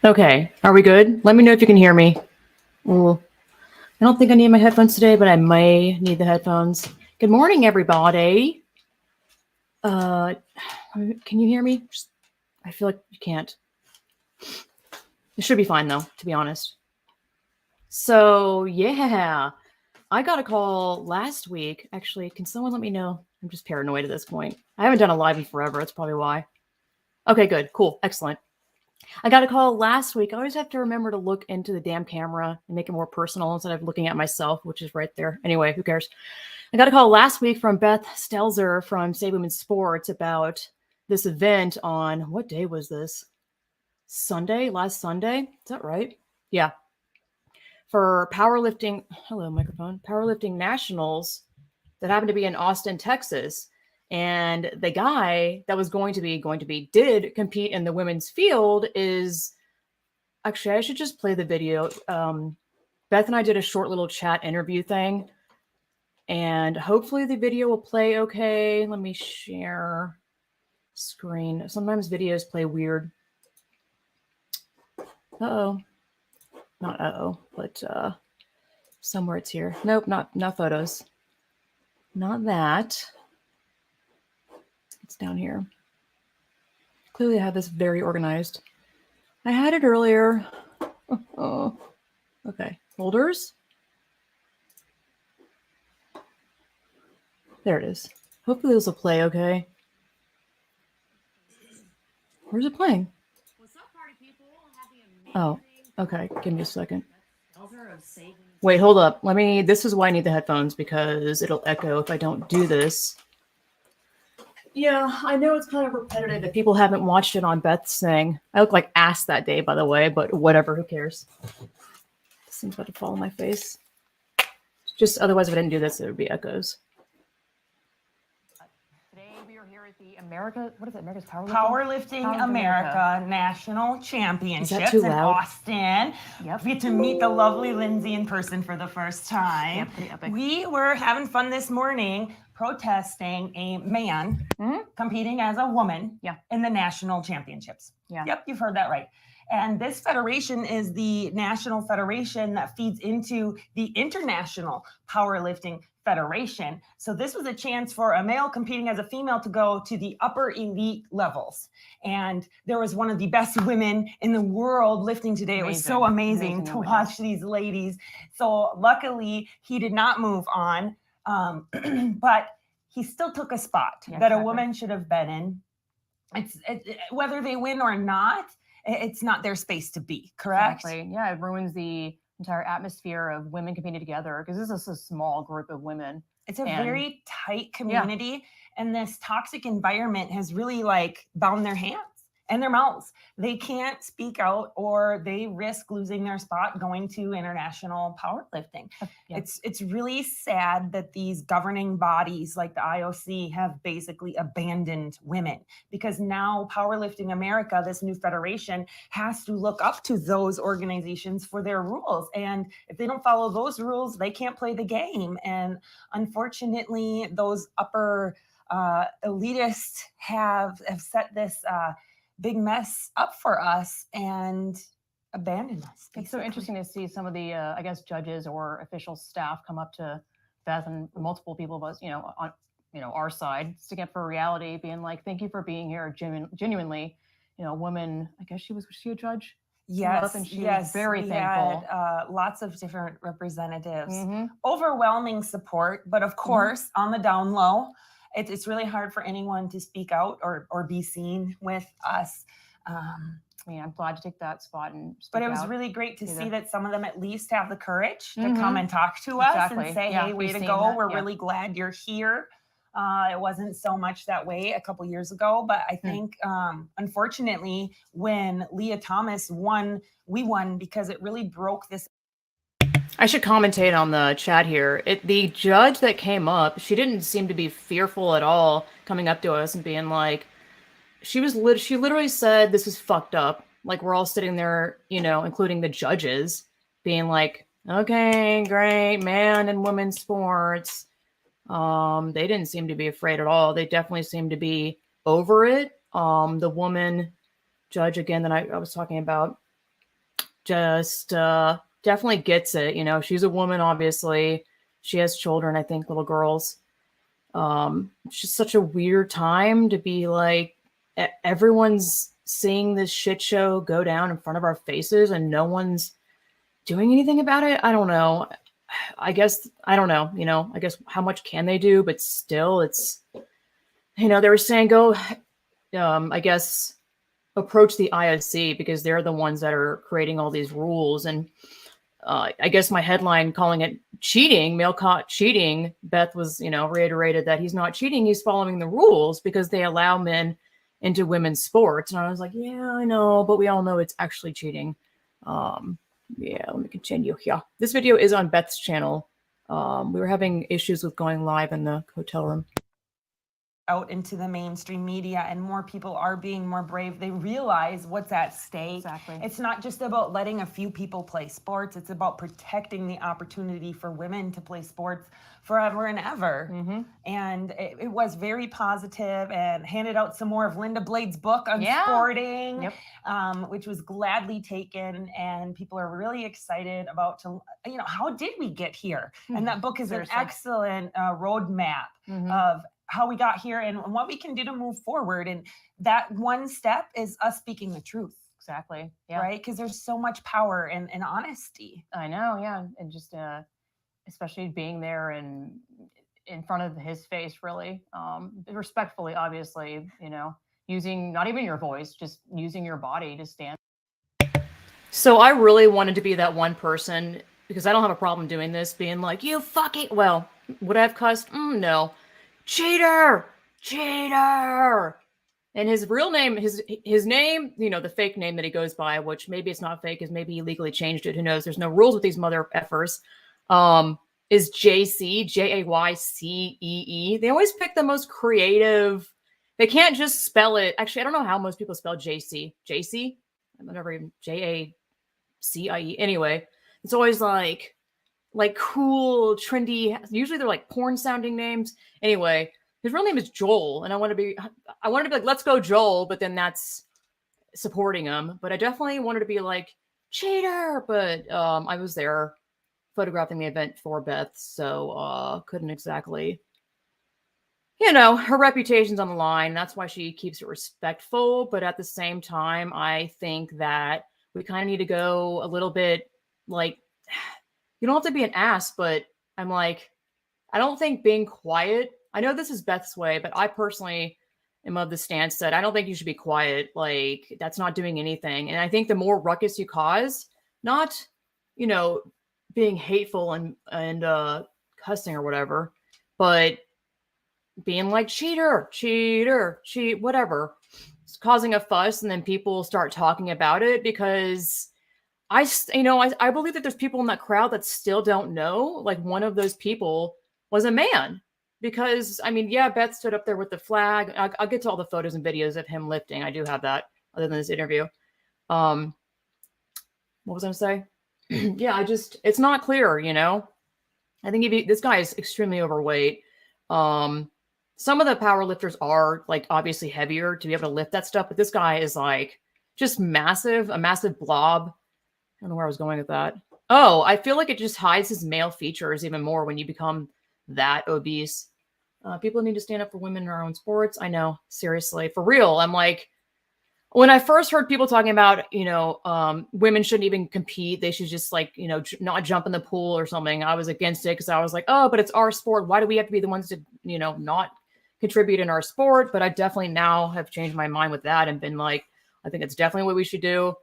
Okay, are we good? Let me know if you can hear me. Ooh, I don't think I need my headphones today, but I may need the headphones. Good morning, everybody. Uh, can you hear me? I feel like you can't. It should be fine though, to be honest. So yeah, I got a call last week. Actually, can someone let me know? I'm just paranoid at this point. I haven't done a live in forever. That's probably why. Okay, good, cool, excellent. I got a call last week. I always have to remember to look into the damn camera and make it more personal instead of looking at myself, which is right there. Anyway, who cares? I got a call last week from Beth Stelzer from Save Women's Sports about this event on, what day was this? Sunday? Last Sunday? Is that right? Yeah. For powerlifting, hello, microphone, Powerlifting Nationals that happened to be in Austin, Texas. And the guy that was going to be did compete in the women's field is actually, I should just play the video. Beth and I did a short little chat interview thing, and hopefully the video will play okay. Let me share screen. Sometimes videos play weird. Uh-oh. Not uh-oh, but somewhere it's here. Nope, not photos. Not that. It's down here. Clearly I have this very organized. I had it earlier. Oh, okay. Folders. There it is. Hopefully this will play okay. Where's it playing? What's up, party people? Oh, okay. Give me a second. Wait, hold up. This is why I need the headphones, because it'll echo if I don't do this. Yeah, I know it's kind of repetitive if people haven't watched it on Beth's thing. I look like ass that day, by the way, but whatever, who cares? This thing's about to fall on my face. Just otherwise, if I didn't do this, it would be echoes. Today we are here at the America's Powerlifting America National Championships in Austin. Yep. We get to meet the lovely Lindsay in person for the first time. Yep, pretty epic. We were having fun this morning protesting a man competing as a woman in the national championships. Yeah. Yep, you've heard that right. And this federation is the national federation that feeds into the International Powerlifting Federation. So this was a chance for a male competing as a female to go to the upper elite levels. And there was one of the best women in the world lifting today. It was so amazing to watch these ladies. So luckily he did not move on, but he still took a spot that a woman should have been in. Whether they win or not, it's not their space to be, correct? Exactly. Yeah, it ruins the entire atmosphere of women competing together, because this is a small group of women. It's a very tight community, and this toxic environment has really bound their hands and their mouths. They can't speak out, or they risk losing their spot going to international powerlifting. Yeah. It's really sad that these governing bodies like the IOC have basically abandoned women, because now Powerlifting America, this new federation, has to look up to those organizations for their rules. And if they don't follow those rules, they can't play the game. And unfortunately, those upper elitists have set this big mess up for us and abandoned us. It's so interesting to see some of the, I guess, judges or official staff come up to Beth and multiple people of us, on our side, sticking up for reality, being like, "Thank you for being here." Genuinely, woman. I guess was she a judge? Yes, and she was very thankful. Had, lots of different representatives, overwhelming support, but of course, on the down low, it's really hard for anyone to speak out or be seen with us. I'm glad to take that spot but it was really great to see that some of them at least have the courage to come and talk to us and say, "Hey, way to go! We're really glad you're here." It wasn't so much that way a couple years ago, but I think, unfortunately, when Leah Thomas won, we won because it really broke this. I should commentate on the chat here. The judge that came up, she didn't seem to be fearful at all, coming up to us and being like, she literally said, "This is fucked up." Like, we're all sitting there, including the judges, being like, "Okay, great, man and women sports." They didn't seem to be afraid at all. They definitely seemed to be over it. The woman judge, again, that I was talking about, just definitely gets it. You know, she's a woman, obviously. She has children, I think, little girls. It's just such a weird time to be like, everyone's seeing this shit show go down in front of our faces and no one's doing anything about it. I don't know. I guess, I don't know, you know, I guess how much can they do, but still it's, you know, they were saying go, I guess, approach the IOC because they're the ones that are creating all these rules. And I guess my headline calling it cheating, male caught cheating, Beth was, you know, reiterated that he's not cheating. He's following the rules because they allow men into women's sports. And I was like, yeah, I know, but we all know it's actually cheating. Yeah, let me continue here. This video is on Beth's channel. We were having issues with going live in the hotel room. Out into the mainstream media, and more people are being more brave. They realize what's at stake. Exactly. It's not just about letting a few people play sports. It's about protecting the opportunity for women to play sports forever and ever. Mm-hmm. And it was very positive, and handed out some more of Linda Blade's book on sporting, Yep. which was gladly taken. And people are really excited about you know, how did we get here? And that book is Seriously. an excellent roadmap of how we got here and what we can do to move forward. And that one step is us speaking the truth. Exactly. Yeah. Right? Because there's so much power in honesty. I know. Yeah. And just, especially being there and in front of his face, really, respectfully, obviously, you know, using not even your voice, just using your body to stand. So I really wanted to be that one person because I don't have a problem doing this, being like, you fucking, well, would I have cussed? No. Cheater! Cheater! And his real name, his name, you know, the fake name that he goes by, which maybe it's not fake, is maybe he legally changed it. Who knows? There's no rules with these mother effers. Is JC, Jaycee. They always pick the most creative. They can't just spell it. Actually, I don't know how most people spell JC. JC? I've never even JACIE. Anyway, it's always like cool, trendy. Usually they're like porn sounding names. Anyway, his real name is Joel, and I want to be like, let's go Joel, but then that's supporting him. But I definitely wanted to be like cheater, but I was there photographing the event for Beth, so couldn't exactly, you know, her reputation's on the line. That's why she keeps it respectful. But at the same time, I think that we kind of need to go a little bit like, you don't have to be an ass, but I'm like, I don't think being quiet, I know this is Beth's way, but I personally am of the stance that I don't think you should be quiet. Like, that's not doing anything. And I think the more ruckus you cause, not, you know, being hateful and cussing or whatever, but being like cheater, whatever, it's causing a fuss, and then people start talking about it because I believe that there's people in that crowd that still don't know. Like, one of those people was a man, because I mean, yeah, Beth stood up there with the flag. I'll get to all the photos and videos of him lifting. I do have that other than this interview. What was I going to say? Yeah, it's not clear, you know. I think this guy is extremely overweight. Some of the power lifters are like obviously heavier to be able to lift that stuff, but this guy is like just massive, a massive blob. I don't know where I was going with that. Oh, I feel like it just hides his male features even more when you become that obese. People need to stand up for women in our own sports. I know, seriously, for real. I'm like, when I first heard people talking about, you know, women shouldn't even compete. They should just like, you know, not jump in the pool or something. I was against it because I was like, oh, but it's our sport. Why do we have to be the ones to, you know, not contribute in our sport? But I definitely now have changed my mind with that and been like, I think it's definitely what we should do.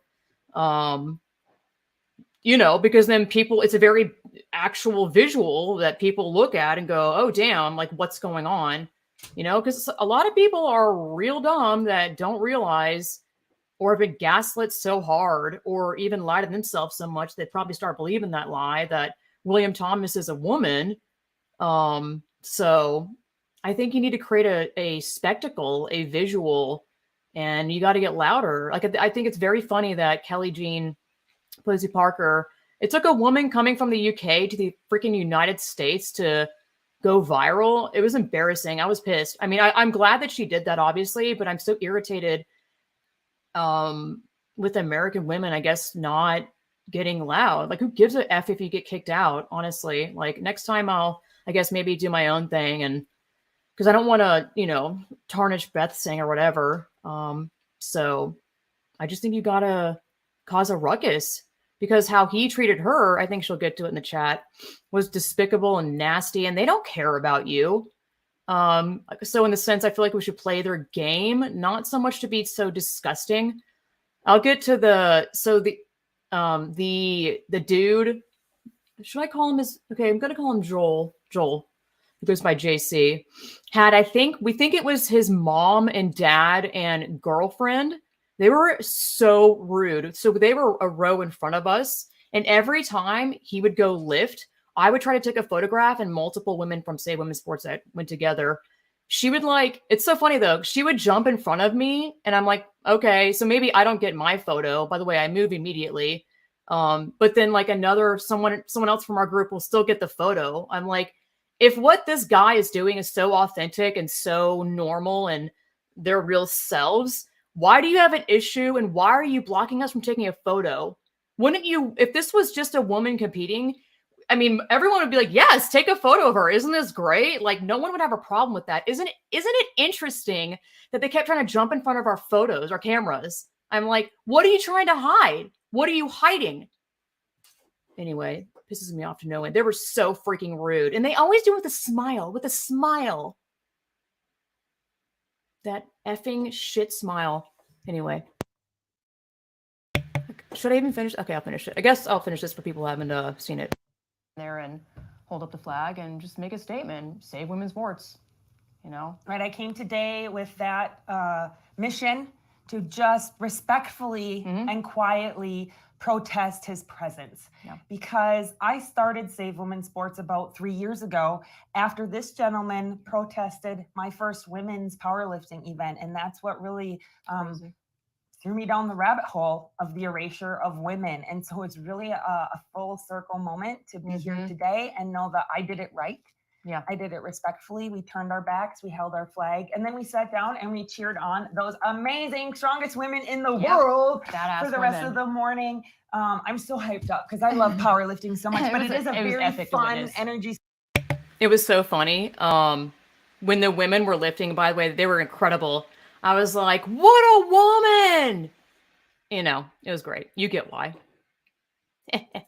You know, because then it's a very actual visual that people look at and go, oh, damn, like what's going on? You know, because a lot of people are real dumb that don't realize or have been gaslit so hard or even lied to themselves so much they probably start believing that lie that William Thomas is a woman. So I think you need to create a spectacle, a visual, and you got to get louder. Like, I think it's very funny that Kelly Jean Posey Parker, it took a woman coming from the UK to the freaking United States to go viral. It was embarrassing. I was pissed. I mean, I'm glad that she did that, obviously, but I'm so irritated with American women, I guess, not getting loud. Like, who gives a F if you get kicked out, honestly? Like, next time I'll, I guess, maybe do my own thing, and because I don't want to, tarnish Beth saying or whatever. So I just think you gotta cause a ruckus, because how he treated her, I think she'll get to it in the chat, was despicable and nasty, and they don't care about you. So in the sense, I feel like we should play their game, not so much to be so disgusting. I'll get to the dude. Should I call him okay, I'm gonna call him Joel. Joel, who goes by JC, we think it was his mom and dad and girlfriend. They were so rude. So they were a row in front of us, and every time he would go lift, I would try to take a photograph, and multiple women from, say, women's sports that went together. She would it's so funny though. She would jump in front of me, and I'm like, okay, so maybe I don't get my photo. By the way, I move immediately. But then someone else from our group will still get the photo. I'm like, if what this guy is doing is so authentic and so normal and their real selves, why do you have an issue, and why are you blocking us from taking a photo? Wouldn't you, if this was just a woman competing, I mean, everyone would be like, yes, take a photo of her. Isn't this great? Like, no one would have a problem with that. Isn't it interesting that they kept trying to jump in front of our photos, our cameras? I'm like, what are you trying to hide? What are you hiding? Anyway, pisses me off to no end. They were so freaking rude. And they always do it with a smile. That effing shit smile. Anyway. Should I even finish? Okay, I'll finish it. I guess I'll finish this for people who haven't seen it. There and hold up the flag and just make a statement. Save women's sports, Right, I came today with that mission to just respectfully and quietly protest his presence. Yeah. Because I started Save Women's Sports about 3 years ago after this gentleman protested my first women's powerlifting event. And that's what really threw me down the rabbit hole of the erasure of women. And so it's really a full circle moment to be here today and know that I did it right. Yeah, I did it respectfully. We turned our backs, we held our flag, and then we sat down and we cheered on those amazing, strongest women in the world for the rest of the morning. I'm so hyped up because I love powerlifting so much, but it is a very fun energy. It was so funny. When the women were lifting, by the way, they were incredible. I was like, what a woman! It was great. You get why.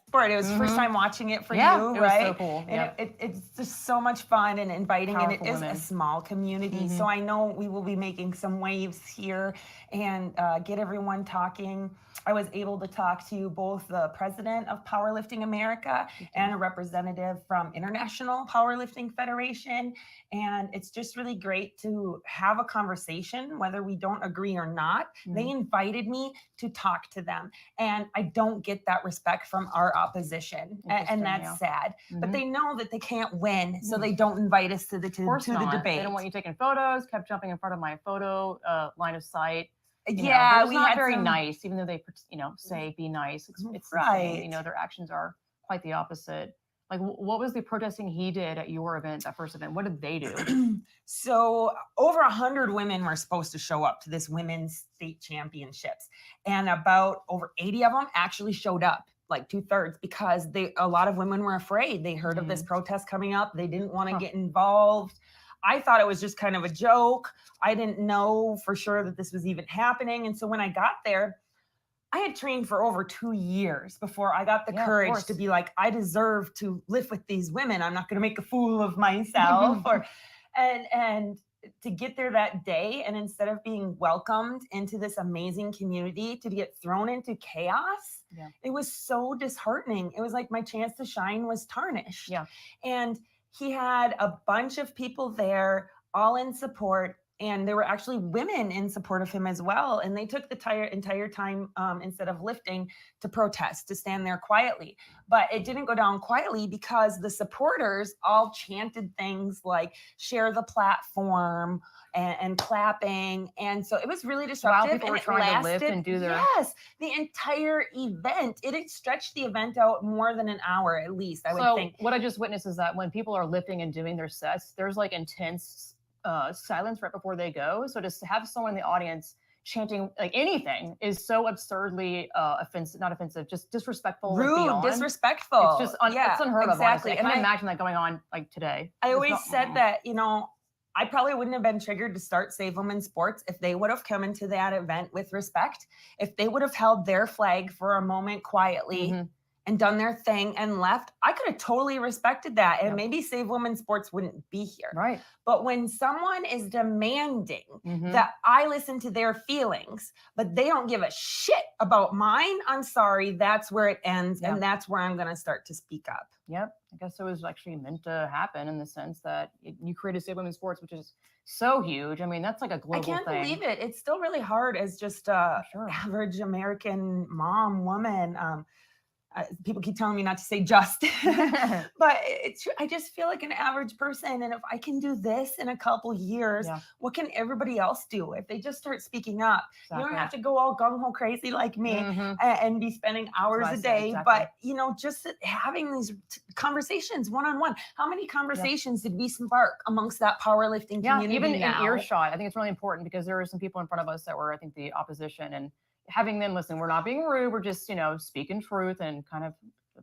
Sport. It was first time watching it for you, it right? Was so cool. And it's just so much fun and inviting, Powerful and it is women. a small community. So I know we will be making some waves here and get everyone talking. I was able to talk to both the president of Powerlifting America and a representative from International Powerlifting Federation. And it's just really great to have a conversation, whether we don't agree or not. They invited me to talk to them. And I don't get that respect from our opposition. And that's sad. But they know that they can't win, so they don't invite us to the debate. They don't want you taking photos, kept jumping in front of my photo line of sight. Yeah, we not very nice, even though they, say be nice. It's right. Insane. Their actions are quite the opposite. Like, what was the protesting he did at your event, that first event? What did they do? So over 100 women were supposed to show up to this women's state championships, and about over 80 of them actually showed up, like 2/3, because a lot of women were afraid. They heard of this protest coming up. They didn't want to get involved. I thought it was just kind of a joke. I didn't know for sure that this was even happening. And so when I got there, I had trained for over 2 years before I got the courage to be like, I deserve to live with these women. I'm not going to make a fool of myself. And to get there that day, and instead of being welcomed into this amazing community, to get thrown into chaos, it was so disheartening. It was like my chance to shine was tarnished. Yeah. And he had a bunch of people there, all in support. And there were actually women in support of him as well. And they took the entire time, instead of lifting, to protest, to stand there quietly. But it didn't go down quietly because the supporters all chanted things like share the platform and clapping. And so it was really disruptive. While people were trying to lift and do their... Yes, the entire event. It stretched the event out more than an hour at least, I would think. What I just witnessed is that when people are lifting and doing their sets, there's like intense silence right before they go. So to have someone in the audience chanting like anything is so absurdly offensive, not offensive, just disrespectful, and Rude, beyond. disrespectful. It's just it's unheard of. Honestly. I can't imagine that going on like today. I It's always not- said that, you know, I probably wouldn't have been triggered to start Save Women's Sports if they would have come into that event with respect, if they would have held their flag for a moment quietly Mhm. and done their thing and left. I could have totally respected that. And Yep. maybe Save Women's Sports wouldn't be here. Right. But when someone is demanding Mhm. that I listen to their feelings, but they don't give a shit about mine, I'm sorry, that's where it ends. Yep. And that's where I'm going to start to speak up. Yep. I guess it was actually meant to happen in the sense that you created Save Women's Sports, which is so huge. I mean, that's like a global I can't thing. believe it. It's still really hard as just a Sure. average American mom, woman. People keep telling me not to say just, but I just feel like an average person. And if I can do this in a couple years, Yeah. what can everybody else do if they just start speaking up? You don't Exactly. have to go all gung-ho crazy like me Mhm. and be spending hours what I a said, day, exactly. but you know, just having these conversations one-on-one. How many conversations did we spark amongst that powerlifting Yeah, community even now? in earshot, I think it's really important because there were some people in front of us that were, I think, the opposition, and having them listen. We're not being rude. We're just, speaking truth and kind of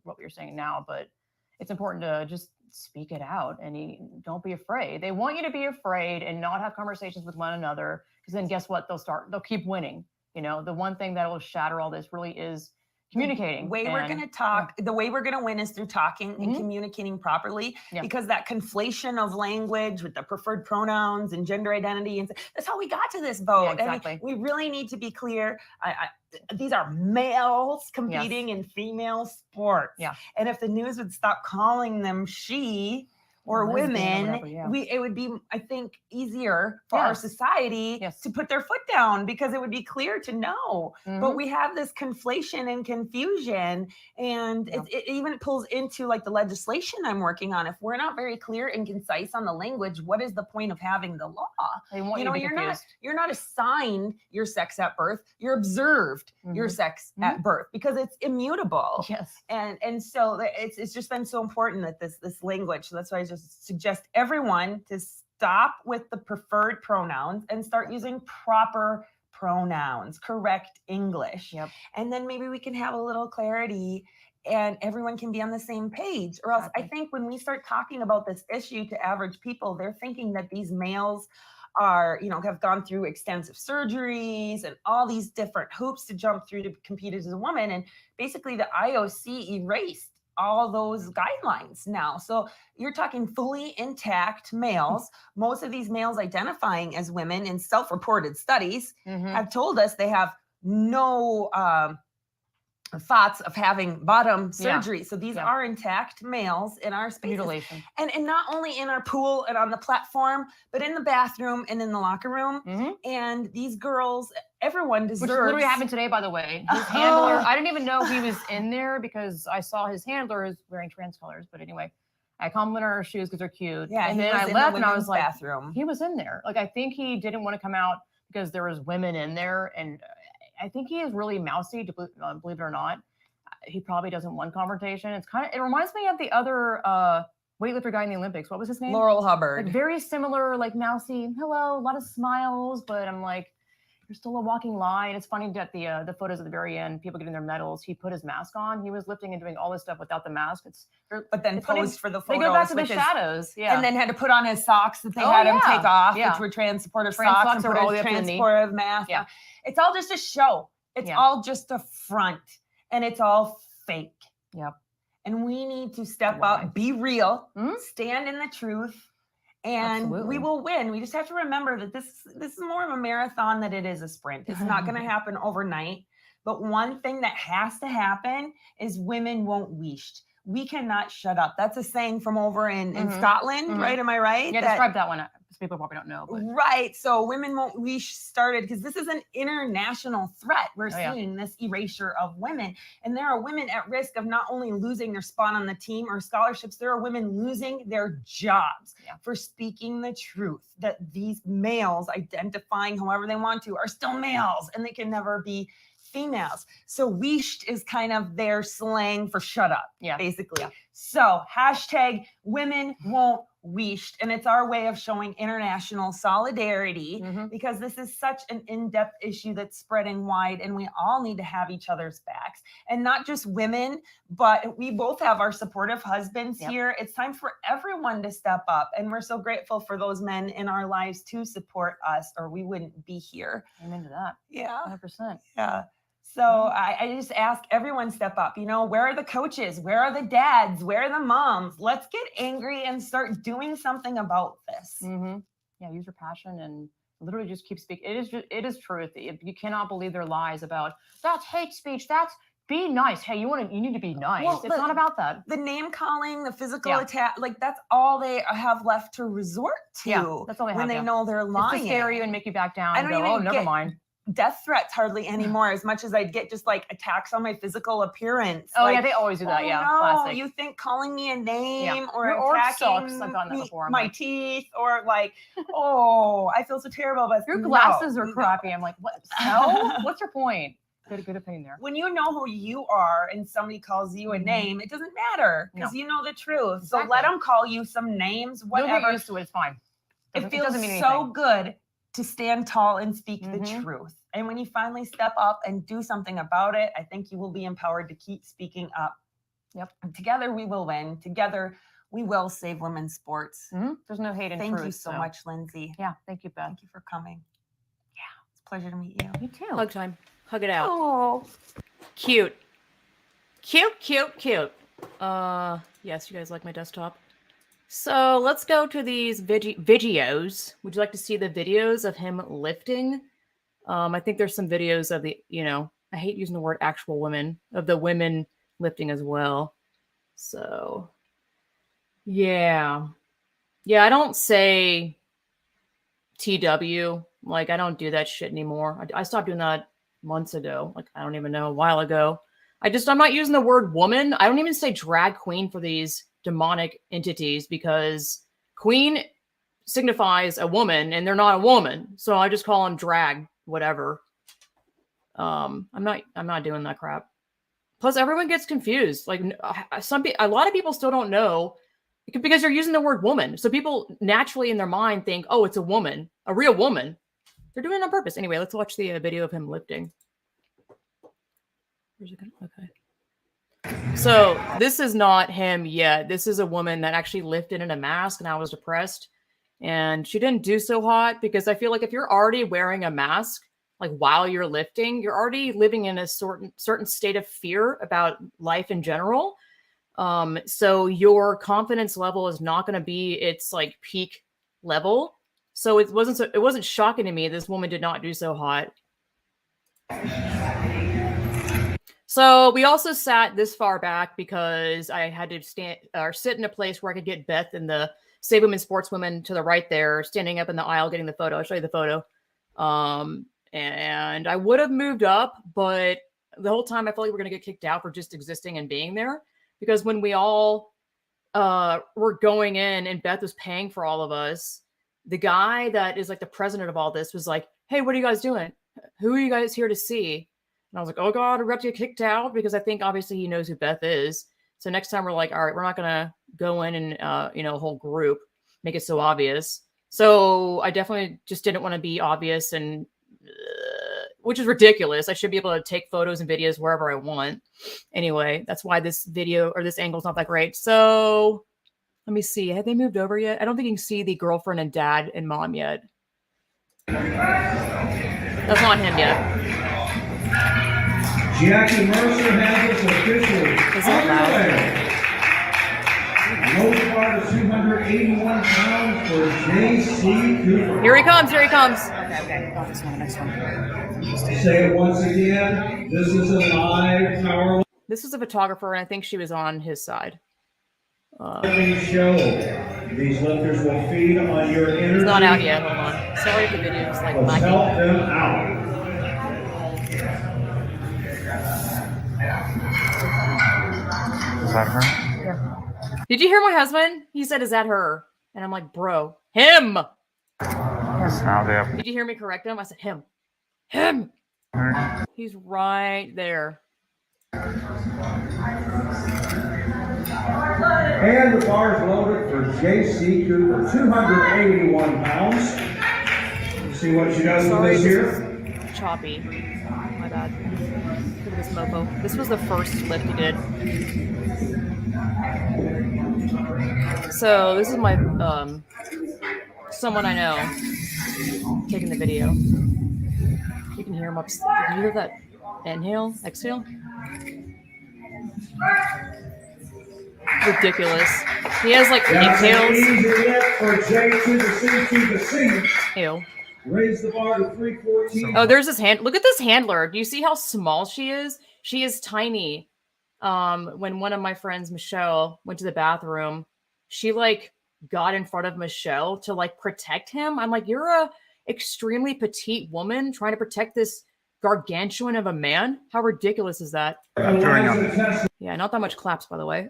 what you're saying now. But it's important to just speak it out and don't be afraid. They want you to be afraid and not have conversations with one another, because then guess what? They'll keep winning. The one thing that will shatter all this really is communicating. The way we're going to talk, the way we're going to win is through talking and communicating properly, because that conflation of language with the preferred pronouns and gender identity, and that's how we got to this boat. Yeah, exactly. I mean, we really need to be clear. These are males competing in female sports. Yeah. And if the news would stop calling them she or women, whatever, it would be, I think, easier for our society to put their foot down, because it would be clear to know. But we have this conflation and confusion, and it even pulls into like the legislation I'm working on. If we're not very clear and concise on the language, what is the point of having the law? They want you to be confused. You're not assigned your sex at birth. You're observed your sex at birth, because it's immutable. Yes. And so it's just been so important that this language. So that's why I just suggest everyone to stop with the preferred pronouns and start using proper pronouns, correct English. Yep. And then maybe we can have a little clarity and everyone can be on the same page. Or else I think when we start talking about this issue to average people, they're thinking that these males are, have gone through extensive surgeries and all these different hoops to jump through to compete as a woman. And basically the IOC erased all those guidelines now. So you're talking fully intact males. Most of these males identifying as women in self-reported studies have told us they have no thoughts of having bottom surgery. So these are intact males in our spaces. Mutilation. And not only in our pool and on the platform, but in the bathroom and in the locker room. And these girls, everyone deserves. Which literally happened today, by the way. His handler, I didn't even know he was in there because I saw his handler is wearing trans colors. But anyway, I complimented her shoes because they're cute. Yeah, and then I left and I was like, bathroom. He was in there. Like, I think he didn't want to come out because there was women in there. And I think he is really mousy, to believe it or not. He probably doesn't want confrontation. It reminds me of the other weightlifter guy in the Olympics. What was his name? Laurel Hubbard. Like very similar, like mousy. Hello, a lot of smiles, but I'm like, you're still a walking lie. And it's funny that the photos at the very end, people getting their medals. He put his mask on. He was lifting and doing all this stuff without the mask. But then posed for the photos. They go back to the shadows. Yeah. And then had to put on his socks that they had him take off, which were trans supportive socks, and put his transportive mask. Yeah. It's all just a show. It's all just a front, and it's all fake. Yep. And we need to step up, be real, stand in the truth, and we will win. We just have to remember that this is more of a marathon than it is a sprint. It's not going to happen overnight. But one thing that has to happen is women won't weesh. We cannot shut up. That's a saying from over in Scotland, right? Am I right? Yeah, describe that one. People probably don't know. But. Right. So women won't weesh started because this is an international threat. We're seeing this erasure of women. And there are women at risk of not only losing their spot on the team or scholarships, there are women losing their jobs for speaking the truth, that these males identifying however they want to are still males and they can never be females. So weeshed is kind of their slang for shut up, basically. So # women won't WESHT, and it's our way of showing international solidarity Mhm. because this is such an in-depth issue that's spreading wide, and we all need to have each other's backs. And not just women, but we both have our supportive husbands Yep. here. It's time for everyone to step up, and we're so grateful for those men in our lives to support us, or we wouldn't be here. Amen to that. Yeah. 100%. Yeah. So I just ask everyone step up. You know, where are the coaches? Where are the dads? Where are the moms? Let's get angry and start doing something about this. Mm-hmm. Yeah, use your passion and literally just keep speaking. It is truth. You cannot believe their lies about that's hate speech. That's be nice. Hey, you need to be nice. Well, It's not about that. The name calling, the physical Yeah. attack, like that's all they have left to resort to. Yeah, that's all they when have, they yeah. know they're It's lying. to scare you and make you back down. I And don't go, even oh, never get mind. death threats hardly anymore, as much as I'd get just like attacks on my physical appearance. Oh like, yeah, they always do that. oh, yeah, no, classic. you think calling me a name or Your org attacking sucks. I've gotten that me- before. I'm my like, teeth or like, oh, I feel so terrible. But your no, glasses are no. crappy. I'm like, what? No? What's your point? Good opinion there. When you know who you are and somebody calls you a name, it doesn't matter because No. you know the truth. So Exactly. let them call you some names, You'll whatever. get used to it. It's fine. It feels doesn't mean so anything. good to stand tall and speak the Mhm. truth. And when you finally step up and do something about it, I think you will be empowered to keep speaking up. Yep. And together we will win. Together we will save women's sports. Mhm. There's no hate in Thank truth. you so much, Lindsay. Yeah, thank you, Beth. Thank you for coming. Yeah, it's a pleasure to meet you. You too. Hug time. Hug it out. Oh, Cute. Cute, cute, cute. Yes, you guys like my desktop. So let's go to these videos. Would you like to see the videos of him lifting? I think there's some videos of the, I hate using the word actual women, of the women lifting as well. So, yeah. Yeah, I don't say TW. Like, I don't do that shit anymore. I stopped doing that months ago. Like, I don't even know, a while ago. I'm not using the word woman. I don't even say drag queen for these demonic entities because queen signifies a woman and they're not a woman. So I just call them drag, whatever. I'm not doing that crap. Plus everyone gets confused. Like a lot of people still don't know because they're using the word woman. So people naturally in their mind think, oh, it's a woman, a real woman. They're doing it on purpose. Anyway, let's watch the video of him lifting. Where's it going? Okay. So this is not him yet. This is a woman that actually lifted in a mask and I was depressed. And she didn't do so hot because I feel like if you're already wearing a mask, like while you're lifting, you're already living in a certain state of fear about life in general. So your confidence level is not going to be its like peak level. So it wasn't shocking to me. This woman did not do so hot. So we also sat this far back because I had to sit in a place where I could get Beth and the Save Women Sportswomen to the right there, standing up in the aisle, getting the photo. I'll show you the photo. And I would have moved up, but the whole time I felt like we were going to get kicked out for just existing and being there. Because when we all were going in and Beth was paying for all of us, the guy that is like the president of all this was like, hey, what are you guys doing? Who are you guys here to see? And I was like, oh God, we're about to get kicked out because I think obviously he knows who Beth is. So next time we're like, all right, we're not going to go in and, a whole group, make it so obvious. So I definitely just didn't want to be obvious and which is ridiculous. I should be able to take photos and videos wherever I want. Anyway, that's why this video or this angle is not that great. So let me see. Have they moved over yet? I don't think you can see the girlfriend and dad and mom yet. That's not him yet. Jackie Mercer has us officially Is that loud? low part of 281 pounds for J.C. Cooper. Here he comes. Here he comes. Okay. Oh, this one, the next one. Say it once again. This is a live powerlifting This is a photographer, and I think she was on his side. show. These lifters will feed on your energy. It's not out yet. Hold on. Sorry if the video is like Let's help lagging. them out. Is that her? Yeah. Did you hear my husband? He said, "Is that her?" And I'm like, "Bro, him." Now they have Did you hear me correct him? I said, "Him, him." her. He's right there. And the bar is loaded for J.C. Cooper, 281 pounds. See what she does with Sorry, this this here. is choppy. My bad. Look at this mofo. This was the first lift he did. So this is my someone I know taking the video. You can hear him up. Did you hear that? Inhale, exhale. Ridiculous. He has like That's an pigtails. easy lift for J to the C to the C. Ew. Raise the bar to 314. Oh, there's this hand. Look at this handler. Do you see how small she is? She is tiny. When one of my friends, Michelle, went to the bathroom, she like got in front of Michelle to like protect him. I'm like, you're a extremely petite woman trying to protect this gargantuan of a man. How ridiculous is that? Yeah, not that much claps, by the way.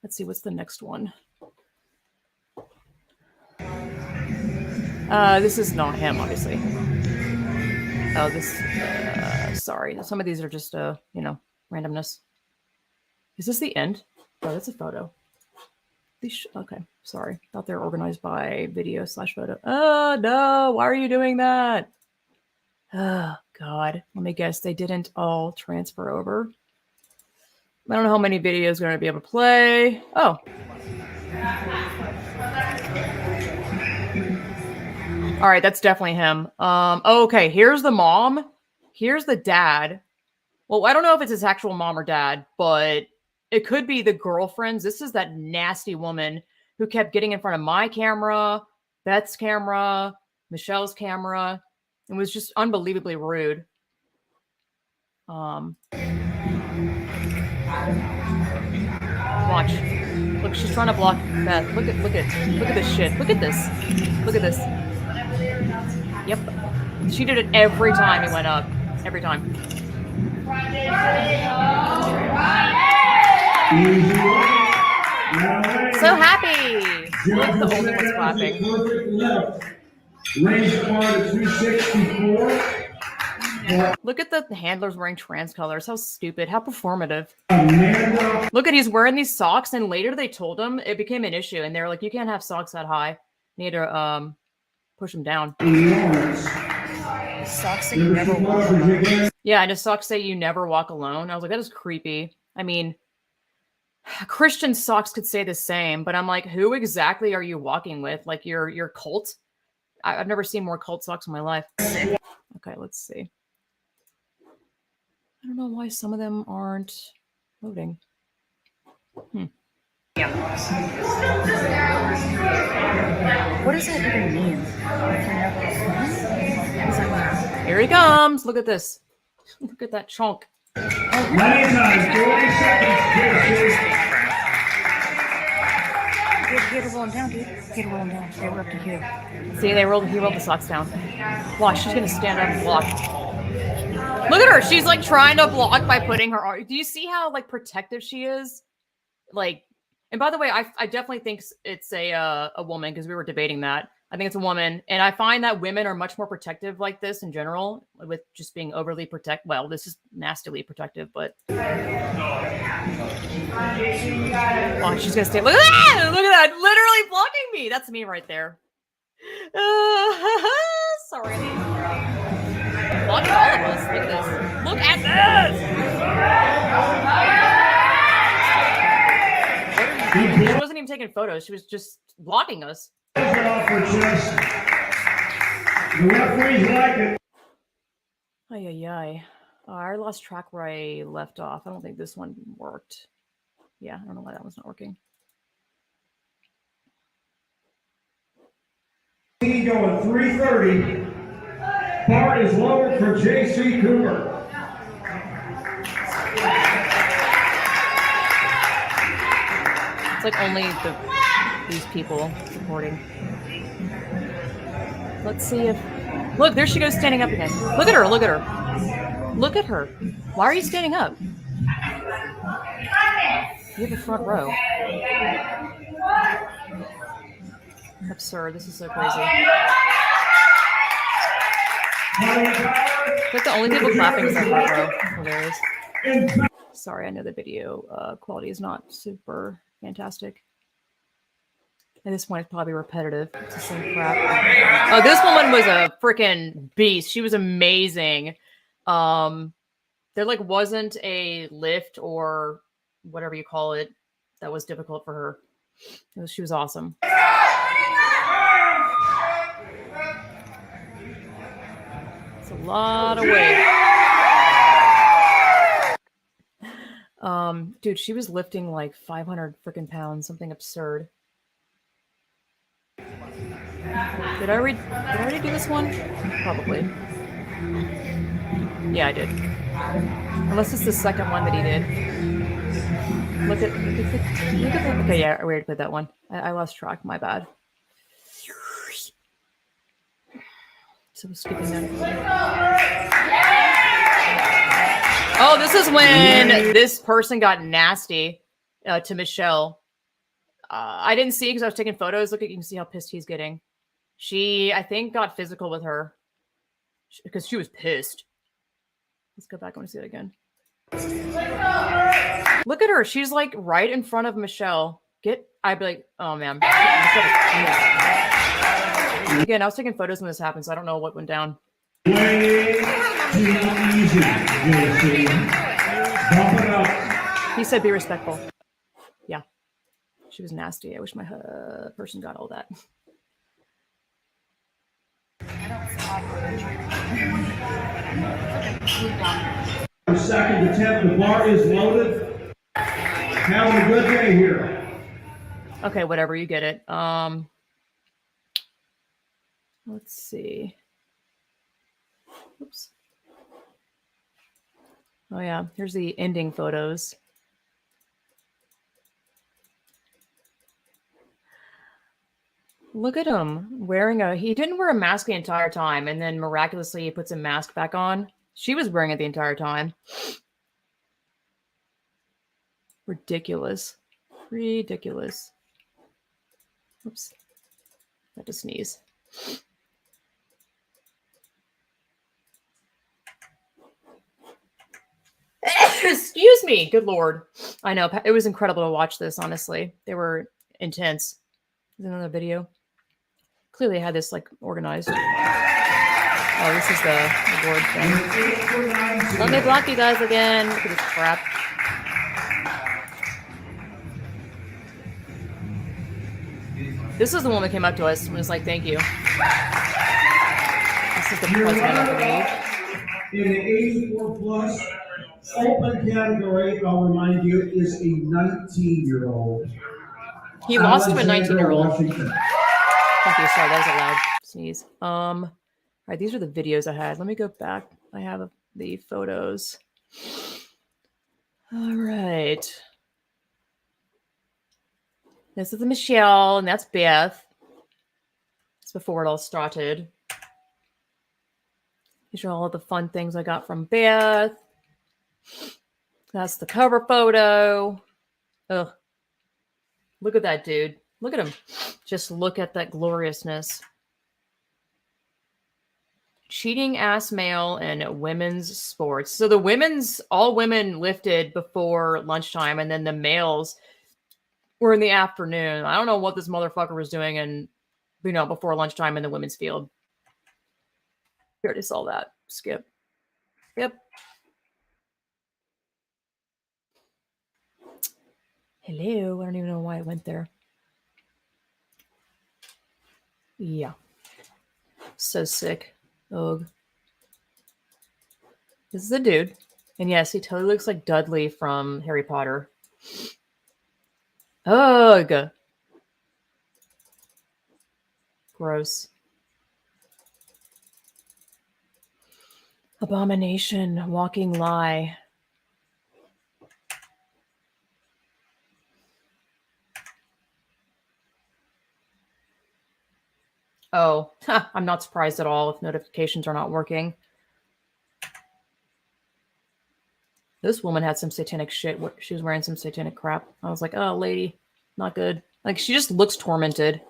Let's see, what's the next one? This is not him, obviously. Oh, this. Sorry, some of these are just randomness. Is this the end? Oh, that's a photo. Okay, sorry. Thought they were organized by video/photo. Oh no! Why are you doing that? Oh God! Let me guess. They didn't all transfer over. I don't know how many videos are going to be able to play. Oh. All right, that's definitely him. Okay, here's the mom. Here's the dad. Well, I don't know if it's his actual mom or dad, but it could be the girlfriends. This is that nasty woman who kept getting in front of my camera, Beth's camera, Michelle's camera, and was just unbelievably rude. Watch. Look, she's trying to block Beth. Look at this shit. Look at this. Look at this. Yep. She did it every time he went up. Every time. So happy. Look, the only one's clapping. Raise the bar to 264. Look at the handlers wearing trans colors. How stupid. How performative. Amanda. Look at, he's wearing these socks, and later they told him it became an issue, and they were like, you can't have socks that high. You need to push them down. Socks say you never walk alone. Yeah, and his socks say you never walk alone. I was like, that is creepy. I mean, Christian socks could say the same, but I'm like, who exactly are you walking with? Like your cult? I've never seen more cult socks in my life. Okay, let's see. I don't know why some of them aren't loading. What does that even mean? Here he comes. Look at this. Look at that chunk. Plenty of time, 40 seconds. Get her rolling down, dude. Get her rolling down. They were up to here. See, he rolled the socks down. Watch, she's gonna stand up and block. Look at her. She's like trying to block by putting her arm. Do you see how like protective she is? Like, and by the way, I definitely think it's a woman, because we were debating that. I think it's a woman, and I find that women are much more protective like this in general, with just being overly protective. Well, this is nastily protective, but oh, she's gonna stay. Look at that! Look at that! Literally blocking me. That's me right there. Sorry. Blocking all of us. Look at this. Look at this. She wasn't even taking photos. She was just blocking us. The referees like it. Ay. I lost track where I left off. I don't think this one worked. Yeah, I don't know why that one's not working. Going 330. Bar is lowered for J.C. Cooper. It's like only these people supporting. Let's see if... Look, there she goes standing up again. Look at her. Look at her. Look at her. Why are you standing up? You have the front row. Absurd. This is so crazy. It's like the only people clapping is that front row. Hilarious. Sorry, I know the video quality is not super fantastic. At this point, it's probably repetitive. It's the same crap. Oh, this woman was a freaking beast. She was amazing. There like wasn't a lift or whatever you call it that was difficult for her. She was awesome. It's a lot of weight. Dude, she was lifting like 500 freaking pounds, something absurd. Did I already do this one? Probably. Yeah, I did. Unless it's the second one that he did. Look at that. Okay, yeah, I already played that one. I lost track. My bad. So skipping that. Oh, this is when this person got nasty to Michelle. I didn't see because I was taking photos. Look, you can see how pissed he's getting. She, I think, got physical with her because she was pissed. Let's go back. I want to see it again. Look at her. She's like right in front of Michelle. I'd be like, oh man. Again, I was taking photos when this happened, so I don't know what went down. Way too easy, JC. Bump it up. He said be respectful. Yeah. She was nasty. I wish my person got all that. Second attempt, the bar is loaded. Having a good day here. Okay, whatever, you get it. Let's see. Oops. Oh yeah, here's the ending photos. Look at him wearing he didn't wear a mask the entire time, and then miraculously he puts a mask back on. She was wearing it the entire time. Ridiculous. Ridiculous. Oops. I had to sneeze. Excuse me. Good Lord. I know. It was incredible to watch this, honestly. They were intense. There's another video. Clearly I had this like organized. Oh, this is the board thing. Let me block you guys again. Look at this crap. This is the one that came up to us and was like, thank you. This is the president of the league. In the 84 plus open category, I'll remind you, is a 19-year-old. He lost to a 19-year-old. Washington. Thank you. Sorry, that was a loud sneeze. All right, these are the videos I had. Let me go back. I have the photos. All right. This is Michelle, and that's Beth. It's before it all started. These are all of the fun things I got from Beth. That's the cover photo. Ugh. Look at that dude. Look at him. Just look at that gloriousness. Cheating ass male in women's sports. So the all women lifted before lunchtime, and then the males were in the afternoon. I don't know what this motherfucker was doing before lunchtime in the women's field. We already saw that. Skip. Yep. Hello. I don't even know why I went there. Yeah. So sick. Ugh. This is a dude. And yes, he totally looks like Dudley from Harry Potter. Ugh. Gross. Abomination. Walking lie. Oh, I'm not surprised at all if notifications are not working. This woman had some satanic shit. She was wearing some satanic crap. I was like, oh, lady, not good. Like, she just looks tormented.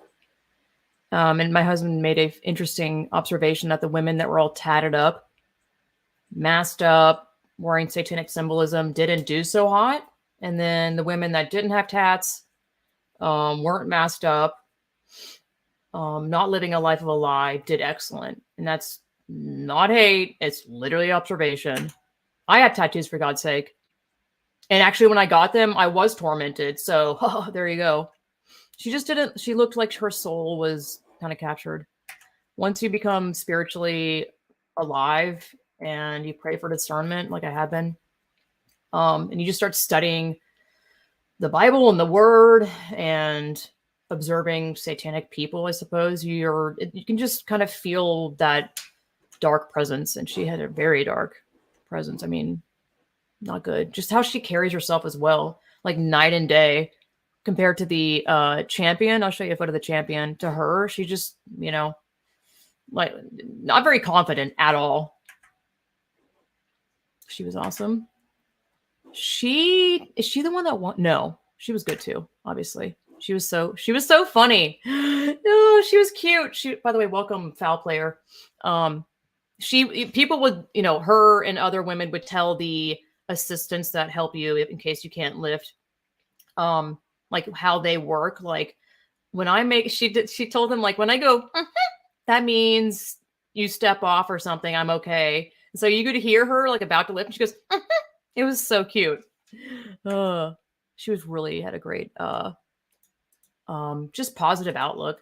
And my husband made an interesting observation that the women that were all tatted up, masked up, wearing satanic symbolism didn't do so hot. And then the women that didn't have tats, weren't masked up, not living a life of a lie, did excellent. And that's not hate. It's literally observation. I have tattoos, for God's sake. And actually, when I got them, I was tormented. So there you go. She just didn't, she looked like her soul was kind of captured. Once you become spiritually alive and you pray for discernment, like I have been, and you just start studying the Bible and the Word and observing satanic people, I suppose, you can just kind of feel that dark presence. And she had a very dark presence. I mean, not good. Just how she carries herself as well, like night and day compared to the champion. I'll show you a photo of the champion. To her, she just, you know, like not very confident at all. She was awesome. Is she the one that won? No, she was good too. Obviously, she was so funny. No, she was cute. She, by the way, welcome foul player. People would, you know, her and other women would tell the assistants that help you in case you can't lift, like how they work. Like when I make, she told them, like, when I go, that means you step off or something, I'm okay. So you could hear her like about to lift, and she goes, it was so cute. She was really had a great, just positive outlook.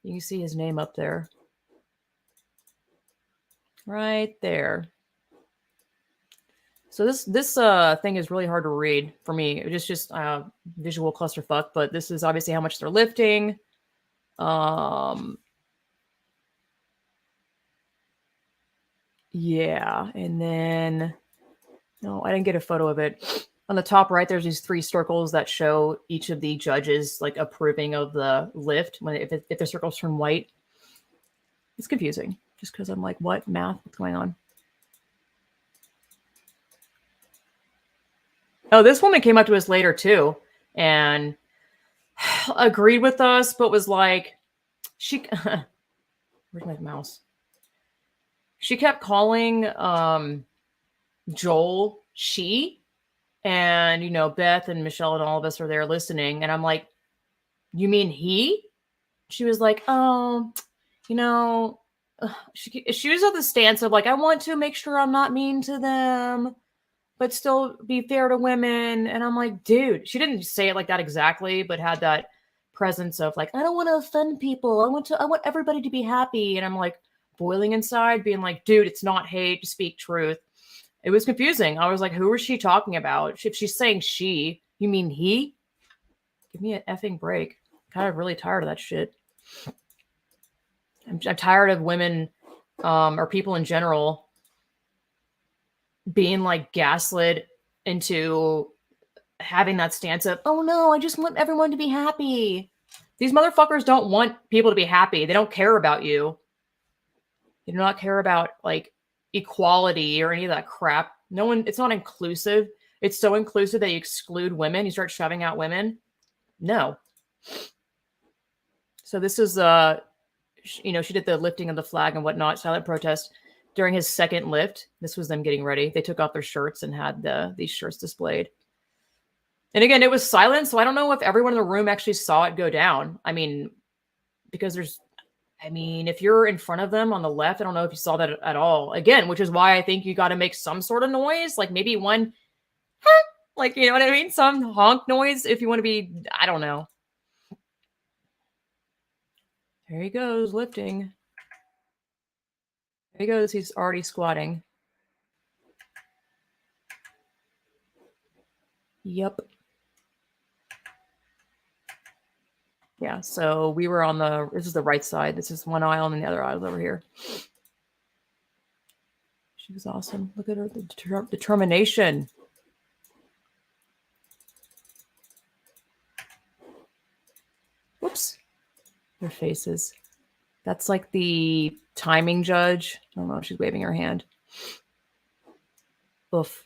You can see his name up there. Right there. So this thing is really hard to read for me. It's just visual clusterfuck, but this is obviously how much they're lifting. Yeah, and then no, I didn't get a photo of it. On the top right, there's these 3 circles that show each of the judges like approving of the lift when if the circles turn white. It's confusing just because I'm like, what math? What's going on? Oh, this woman came up to us later too and agreed with us, but was like, where's my mouse? She kept calling Joel she, and you know, Beth and Michelle and all of us are there listening, and I'm like, you mean he? She was like, oh, you know, she was of the stance of like, I want to make sure I'm not mean to them, but still be fair to women. And I'm like, dude, she didn't say it like that exactly, but had that presence of like, I don't want to offend people. I want everybody to be happy. And I'm like boiling inside, being like, dude, it's not hate, to speak truth. It was confusing. I was like, who is she talking about? If she's saying she, you mean he? Give me an effing break. I'm kind of really tired of that shit. I'm tired of women or people in general being like gaslit into having that stance of, oh no, I just want everyone to be happy. These motherfuckers don't want people to be happy. They don't care about you. They do not care about like equality or any of that crap. No one, it's not inclusive. It's so inclusive that you exclude women. You start shoving out women. No. So this is, you know, she did the lifting of the flag and whatnot, silent protest. During his second lift, this was them getting ready. They took off their shirts and had these shirts displayed. And again, it was silent, so I don't know if everyone in the room actually saw it go down. I mean, because if you're in front of them on the left, I don't know if you saw that at all. Again, which is why I think you got to make some sort of noise, like maybe one, like, you know what I mean? Some honk noise if you want to be, I don't know. There he goes, lifting. There he goes, he's already squatting. Yep. Yeah, so we were on this is the right side. This is one aisle and the other aisle's over here. She was awesome. Look at her, the determination. Whoops. Their faces. That's like the timing judge. I don't know if she's waving her hand. Oof.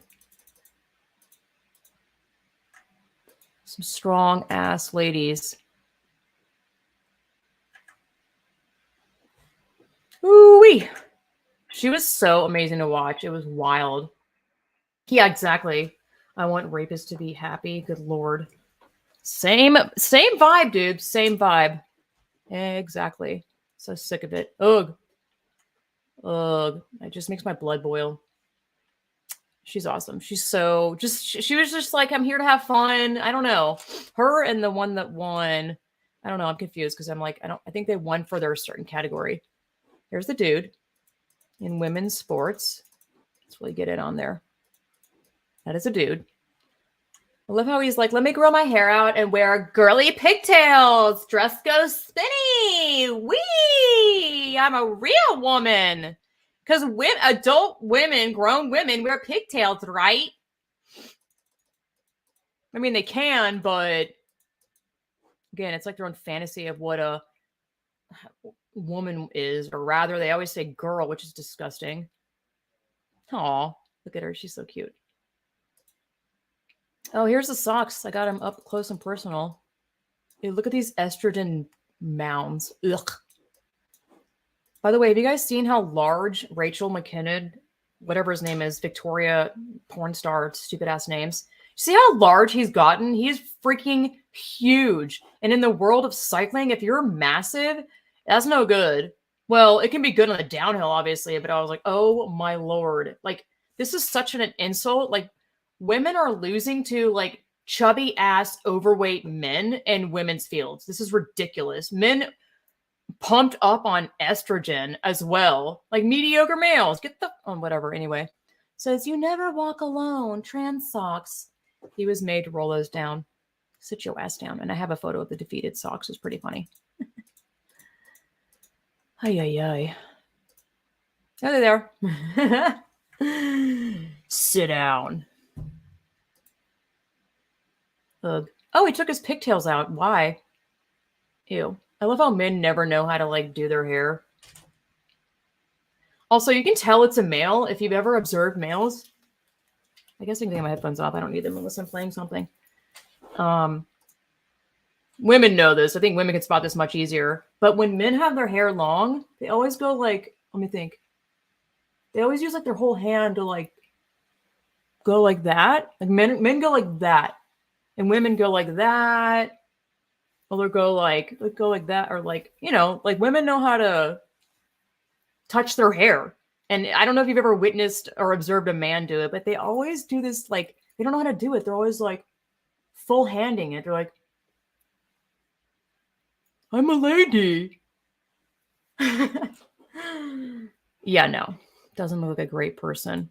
Some strong ass ladies. Ooh-wee. She was so amazing to watch. It was wild. Yeah, exactly. I want rapists to be happy. Good Lord. Same vibe, dude. Same vibe. Exactly. So sick of it. Ugh. Ugh. It just makes my blood boil. She's awesome. She's so she was just like, I'm here to have fun. I don't know. Her and the one that won. I don't know. I'm confused because I'm like, I think they won for their certain category. Here's the dude in women's sports. Let's really get it on there. That is a dude. I love how he's like, let me grow my hair out and wear girly pigtails. Dress goes spinny. Wee! I'm a real woman. Because adult women, grown women, wear pigtails, right? I mean, they can, but again, it's like their own fantasy of what a woman is, or rather, they always say girl, which is disgusting. Aw, look at her. She's so cute. Oh, here's the socks. I got them up close and personal. Hey, look at these estrogen mounds. Ugh. By the way, have you guys seen how large Rachel McKinnon, whatever his name is, Victoria porn star, stupid ass names? See how large he's gotten? He's freaking huge. And in the world of cycling, if you're massive, that's no good. Well, it can be good on the downhill, obviously, but I was like, oh my Lord. Like, this is such an insult. Like, women are losing to like chubby ass overweight men in women's fields. This is ridiculous. Men pumped up on estrogen as well. Like mediocre males. Get the whatever. Anyway. Says you never walk alone. Trans socks. He was made to roll those down. Sit your ass down. And I have a photo of the defeated socks. It's pretty funny. Ay ay ay. Oh, they're there. Sit down. Ugh. Oh, he took his pigtails out. Why? Ew. I love how men never know how to like do their hair. Also, you can tell it's a male if you've ever observed males. I guess I can take my headphones off. I don't need them unless I'm playing something. Women know this. I think women can spot this much easier. But when men have their hair long, they always go like, let me think. They always use like their whole hand to like go like that. Like men go like that. And women go like that. Or go like that. Or like, you know, like women know how to touch their hair. And I don't know if you've ever witnessed or observed a man do it, but they always do this, like, they don't know how to do it. They're always like full handing it. They're like, I'm a lady. Yeah, no. Doesn't look like a great person.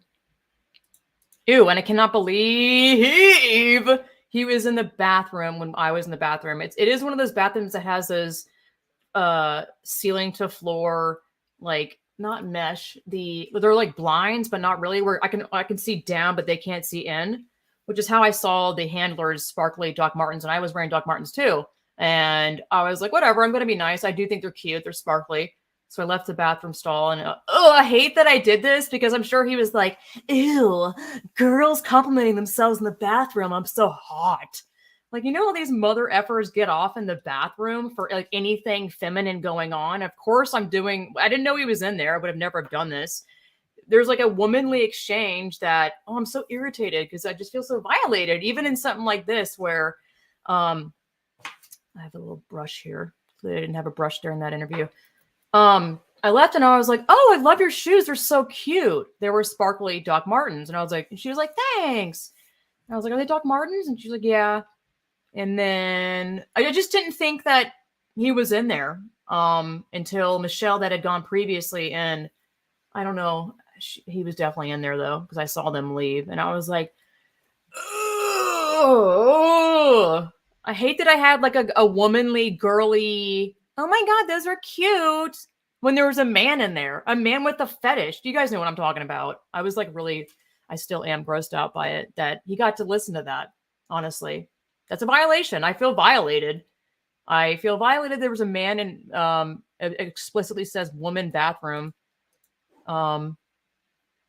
Ew, and I cannot believe he was in the bathroom when I was in the bathroom. It is one of those bathrooms that has those ceiling to floor, like, not mesh. They're like blinds, but not really, where I can see down, but they can't see in, which is how I saw the handlers sparkly Doc Martens, and I was wearing Doc Martens too. And I was like, whatever, I'm going to be nice. I do think they're cute. They're sparkly. So I left the bathroom stall and, I hate that I did this because I'm sure he was like, ew, girls complimenting themselves in the bathroom. I'm so hot. Like, you know, all these mother effers get off in the bathroom for like anything feminine going on. Of course I didn't know he was in there. I would have never done this. There's like a womanly exchange that, I'm so irritated because I just feel so violated, even in something like this where, I have a little brush here. I didn't have a brush during that interview. I left and I was like, oh, I love your shoes. They're so cute. They were sparkly Doc Martens. And I was like, she was like, thanks. And I was like, are they Doc Martens? And she's like, yeah. And then I just didn't think that he was in there until Michelle that had gone previously. And I don't know. He was definitely in there though, because I saw them leave. And I was like, oh, I hate that I had like a womanly, girly, oh my God, those are cute. When there was a man in there, a man with a fetish. You guys know what I'm talking about. I was like I still am grossed out by it that he got to listen to that. Honestly, that's a violation. I feel violated. There was a man in, it explicitly says woman bathroom,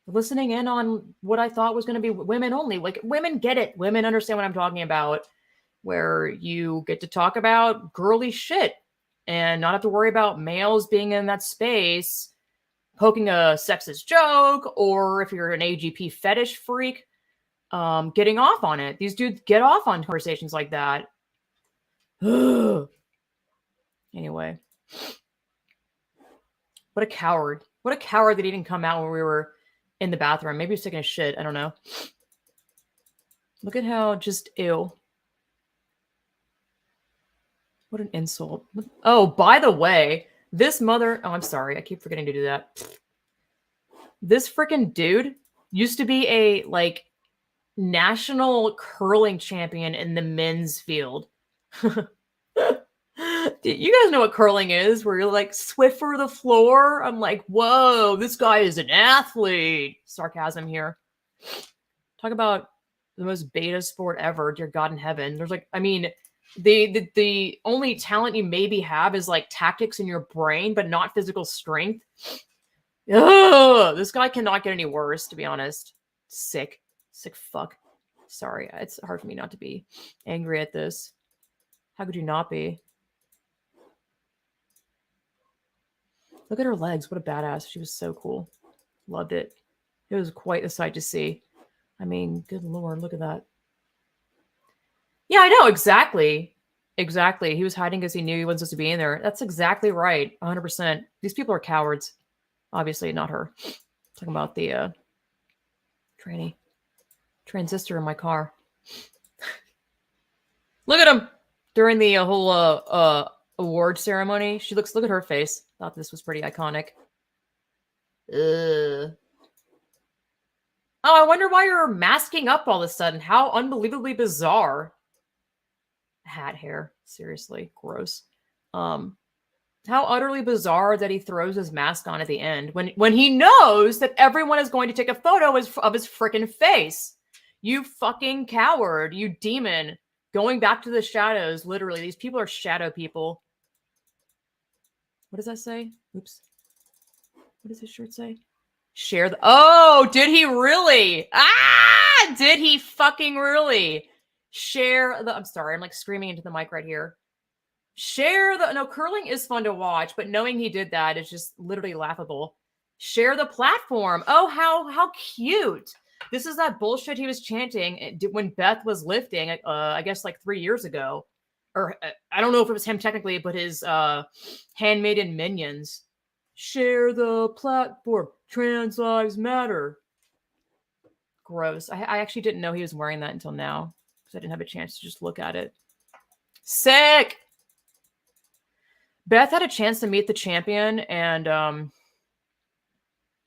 listening in on what I thought was going to be women only. Like, women get it. Women understand what I'm talking about, where you get to talk about girly shit and not have to worry about males being in that space, poking a sexist joke, or if you're an AGP fetish freak, getting off on it. These dudes get off on conversations like that. Anyway. What a coward. What a coward that he didn't come out when we were in the bathroom. Maybe he was taking a shit. I don't know. Look at how just ew. What an insult. Oh, by the way, this mother... Oh, I'm sorry. I keep forgetting to do that. This freaking dude used to be a, like, national curling champion in the men's field. You guys know what curling is, where you're like Swiffer the floor. I'm like, whoa, this guy is an athlete. Sarcasm here. Talk about the most beta sport ever, dear God in heaven. There's like, I mean, the only talent you maybe have is like tactics in your brain, but not physical strength. Ugh, this guy cannot get any worse, to be honest. Sick fuck. Sorry, it's hard for me not to be angry at this. How could you not be? Look at her legs. What a badass. She was so cool. Loved it. It was quite a sight to see. I mean, good Lord, look at that. Yeah, I know. Exactly. Exactly. He was hiding because he knew he wasn't supposed to be in there. That's exactly right. 100%. These people are cowards. Obviously, not her. Talking about the transistor in my car. Look at him. During the whole award ceremony, look at her face. Thought this was pretty iconic. Ugh. Oh, I wonder why you're masking up all of a sudden. How unbelievably bizarre. Hat hair. Seriously. Gross. How utterly bizarre that he throws his mask on at the end when he knows that everyone is going to take a photo of his freaking face. You fucking coward. You demon. Going back to the shadows. Literally. These people are shadow people. What does that say? Oops. What does his shirt say? Share the... Oh, did he really? Ah! Did he fucking really? Share the... I'm sorry. I'm like screaming into the mic right here. Share the... No, curling is fun to watch, but knowing he did that is just literally laughable. Share the platform. Oh, how cute. This is that bullshit he was chanting when Beth was lifting, I guess like 3 years ago. Or I don't know if it was him technically, but his handmaiden minions. Share the platform. Trans lives matter. Gross. I actually didn't know he was wearing that until now because I didn't have a chance to just look at it. Sick. Beth had a chance to meet the champion, and I'm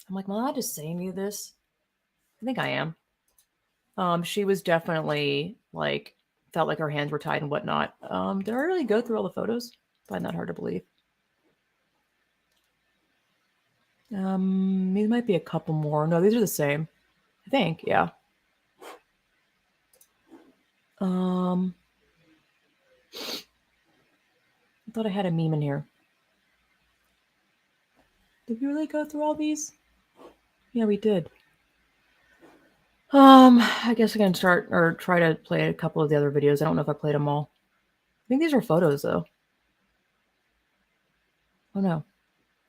like, am I allowed to say any of this? I think I am. She was definitely like, felt like her hands were tied and whatnot. Did I really go through all the photos? Find that hard to believe. There might be a couple more. No, these are the same. I think, yeah. I thought I had a meme in here. Did we really go through all these? Yeah, we did. I guess I can start or try to play a couple of the other videos. I don't know if I played them all. I think these are photos though. Oh no.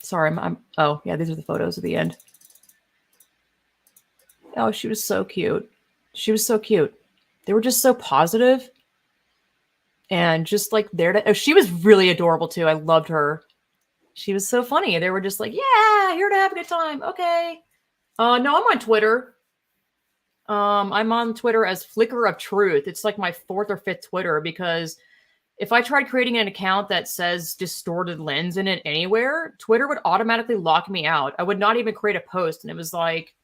Sorry, oh yeah, these are the photos at the end. Oh, she was so cute. She was so cute. They were just so positive. And just like there to, oh, she was really adorable too. I loved her. She was so funny. They were just like, yeah, here to have a good time. Okay. No, I'm on Twitter. I'm on Twitter as Flicker of Truth. It's like my 4th or 5th Twitter because if I tried creating an account that says distorted lens in it anywhere, Twitter would automatically lock me out. I would not even create a post. And it was like,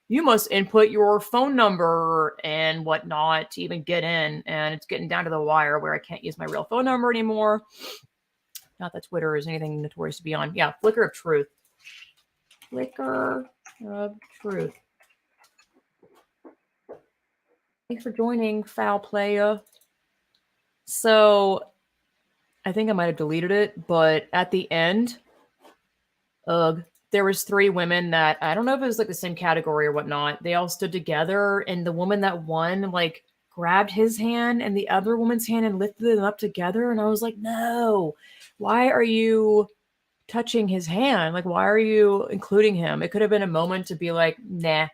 you must input your phone number and whatnot to even get in. And it's getting down to the wire where I can't use my real phone number anymore. Not that Twitter is anything notorious to be on. Yeah, Flicker of Truth. Flicker of Truth. Thanks for joining, foul playa. So, I think I might have deleted it, but at the end, there was 3 women that, I don't know if it was like the same category or whatnot. They all stood together, and the woman that won, like, grabbed his hand and the other woman's hand and lifted them up together. And I was like, no, why are you touching his hand? Like, why are you including him? It could have been a moment to be like, nah.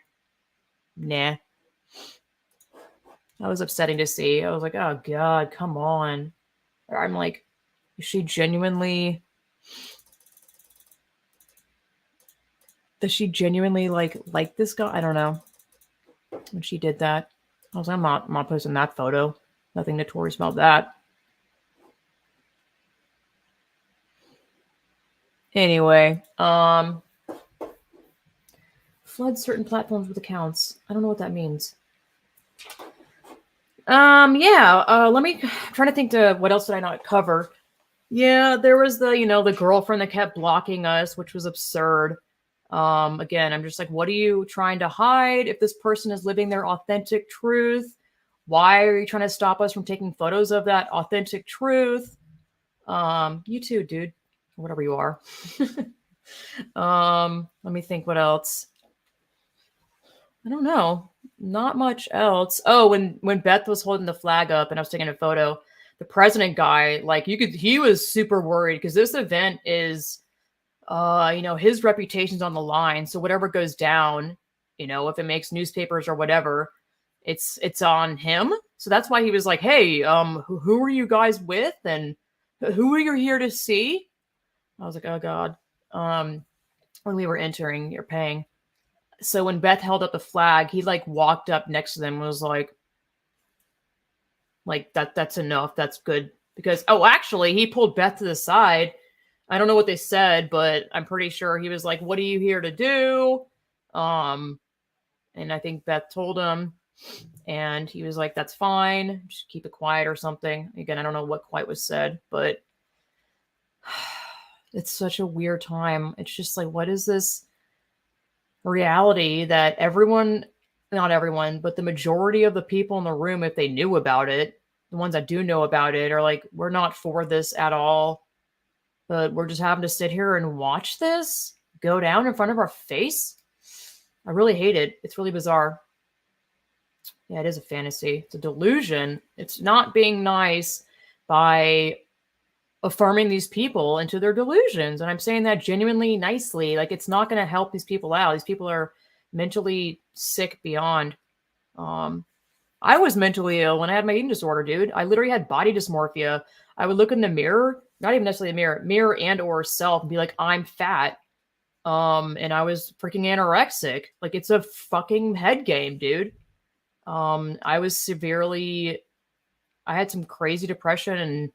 That was upsetting to see. I was like, oh God, come on. I'm like, is she genuinely, does she genuinely like this guy? I don't know. When she did that, I was like, I'm not posting that photo. Nothing notorious about that. Anyway, flood certain platforms with accounts. I don't know what that means. Yeah, let me I'm trying to think to what else did I not cover? Yeah, there was the girlfriend that kept blocking us, which was absurd. Again, I'm just like, what are you trying to hide? If this person is living their authentic truth, why are you trying to stop us from taking photos of that authentic truth? You too, dude, whatever you are. Let me think what else. I don't know. Not much else. Oh, when Beth was holding the flag up and I was taking a photo, the president guy, like he was super worried because this event is his reputation's on the line. So whatever goes down, if it makes newspapers or whatever, it's on him. So that's why he was like, hey, who are you guys with? And who are you here to see? I was like, oh God. When we were entering, you're paying. So when Beth held up the flag, he walked up next to them and was like that's enough. That's good. Because, actually he pulled Beth to the side. I don't know what they said, but I'm pretty sure he was like, what are you here to do? And I think Beth told him, and he was like, that's fine. Just keep it quiet or something. Again, I don't know what quite was said, but it's such a weird time. It's just like, what is this reality that everyone, not everyone, but the majority of the people in the room, if they knew about it, the ones that do know about it are like, we're not for this at all, but we're just having to sit here and watch this go down in front of our face. I really hate it. It's really bizarre. Yeah, it is a fantasy. It's a delusion. It's not being nice by affirming these people into their delusions. And I'm saying that genuinely nicely. Like, it's not going to help these people out. These people are mentally sick beyond. I was mentally ill when I had my eating disorder, dude. I literally had body dysmorphia. I would look in the mirror, not even necessarily a mirror and or self, and be like, I'm fat. And I was freaking anorexic. Like, it's a fucking head game, dude. I had some crazy depression and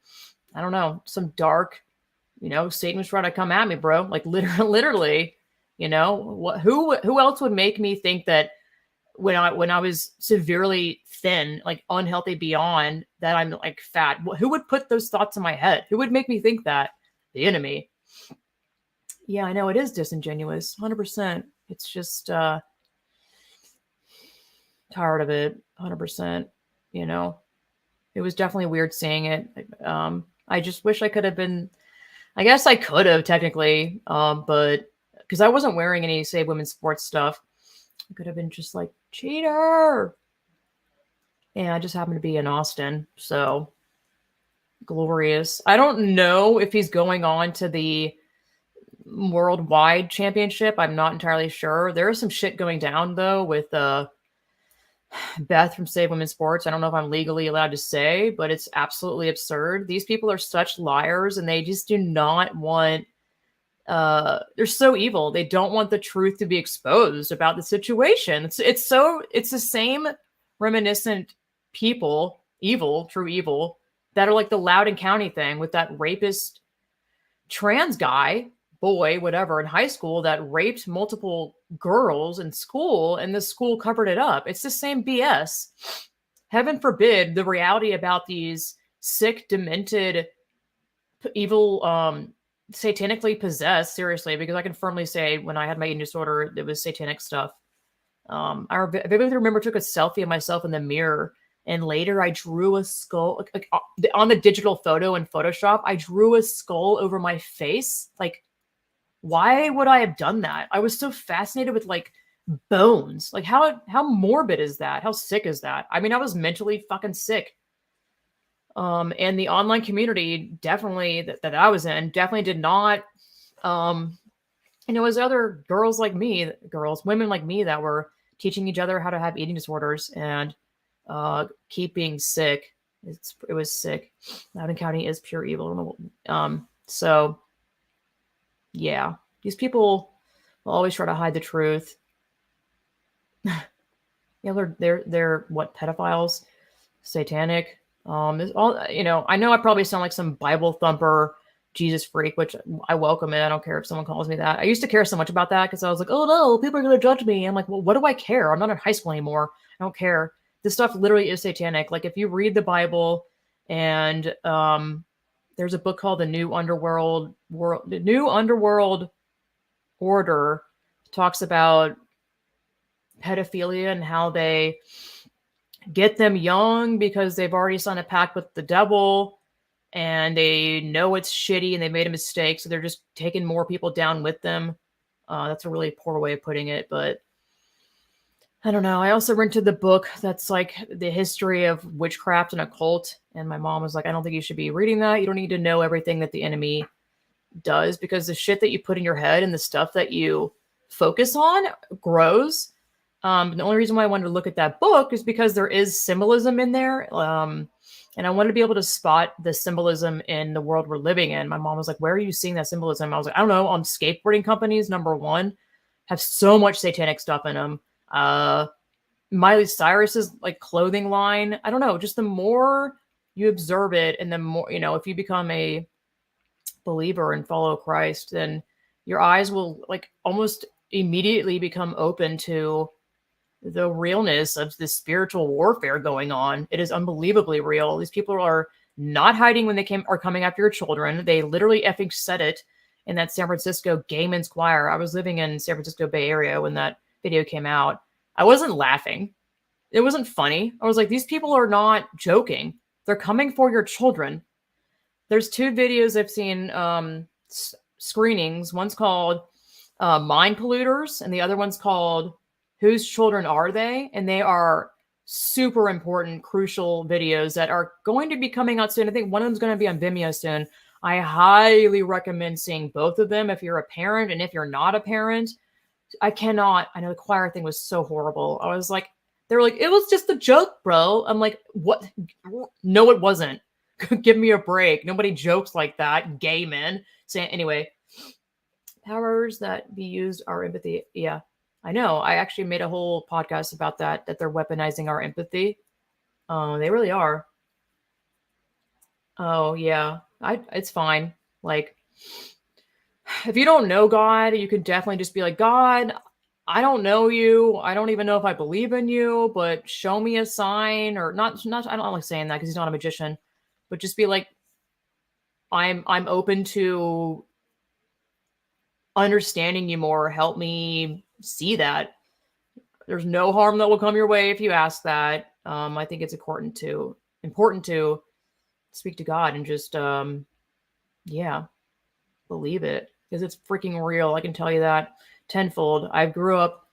I don't know, some dark, Satan was trying to come at me, bro. Like literally, who else would make me think that when I was severely thin, like unhealthy beyond, that I'm like fat? Who would put those thoughts in my head? Who would make me think that? The enemy. Yeah, I know it is disingenuous. 100%. It's just, tired of it. 100%. It was definitely weird seeing it. I just wish I could have been, I guess I could have technically, but because I wasn't wearing any Save Women's Sports stuff, I could have been just like, cheater. And I just happened to be in Austin. So glorious. I don't know if he's going on to the worldwide championship. I'm not entirely sure. There is some shit going down though with Beth from Save Women's Sports. I don't know if I'm legally allowed to say, but it's absolutely absurd. These people are such liars and they just do not want, they're so evil. They don't want the truth to be exposed about the situation. It's the same reminiscent people, true evil, that are like the Loudoun County thing with that rapist trans guy, boy, whatever, in high school that raped multiple girls in school, and the school covered it up. It's the same BS. Heaven forbid the reality about these sick, demented, evil, satanically possessed, seriously, because I can firmly say when I had my eating disorder, it was satanic stuff. I vividly remember took a selfie of myself in the mirror, and later I drew a skull on the digital photo in Photoshop. I drew a skull over my face. Like, why would I have done that? I was so fascinated with like bones. Like, how morbid is that? How sick is that? I mean, I was mentally fucking sick. And the online community definitely that I was in definitely did not, it was other women like me that were teaching each other how to have eating disorders. And keep being sick. It was sick. Loudoun County is pure evil. So yeah, these people will always try to hide the truth. Yeah, they're what, pedophiles, satanic. It's all, I know I probably sound like some Bible thumper, Jesus freak, which I welcome it. I don't care if someone calls me that. I used to care so much about that because I was like, oh no, people are going to judge me. I'm like, well, what do I care? I'm not in high school anymore. I don't care. This stuff literally is satanic. Like if you read the Bible and there's a book called The New Underworld Order, talks about pedophilia and how they get them young because they've already signed a pact with the devil and they know it's shitty and they made a mistake. So they're just taking more people down with them. That's a really poor way of putting it, but I don't know. I also rented the book that's like the history of witchcraft and occult. And my mom was like, I don't think you should be reading that. You don't need to know everything that the enemy does, because the shit that you put in your head and the stuff that you focus on grows. The only reason why I wanted to look at that book is because there is symbolism in there. And I wanted to be able to spot the symbolism in the world we're living in. My mom was like, where are you seeing that symbolism? I was like, I don't know. On skateboarding companies, number one, have so much satanic stuff in them. Miley Cyrus's like clothing line. I don't know. Just the more you observe it and the more, if you become a believer and follow Christ, then your eyes will like almost immediately become open to the realness of this spiritual warfare going on. It is unbelievably real. These people are not hiding when they are coming after your children. They literally effing said it in that San Francisco Gay Men's Choir. I was living in San Francisco Bay Area when that video came out. I wasn't laughing. It wasn't funny. I was like, these people are not joking. They're coming for your children. There's two videos I've seen, screenings. One's called Mind Polluters, and the other one's called Whose Children Are They? And they are super important, crucial videos that are going to be coming out soon. I think one of them's going to be on Vimeo soon. I highly recommend seeing both of them if you're a parent, and if you're not a parent. I know the choir thing was so horrible. I was like, they were like, it was just a joke, bro. I'm like, what? No, it wasn't. Give me a break. Nobody jokes like that. Gay men. Anyway, powers that be used are empathy. Yeah, I know. I actually made a whole podcast about that they're weaponizing our empathy. They really are. Oh yeah, it's fine. Like, if you don't know God, you can definitely just be like, God, I don't know you. I don't even know if I believe in you, but show me a sign. Or not I don't like saying that because he's not a magician, but just be like, I'm open to understanding you more. Help me see that. There's no harm that will come your way if you ask that. I think it's important to speak to God and just believe it, because it's freaking real. I can tell you that tenfold. I grew up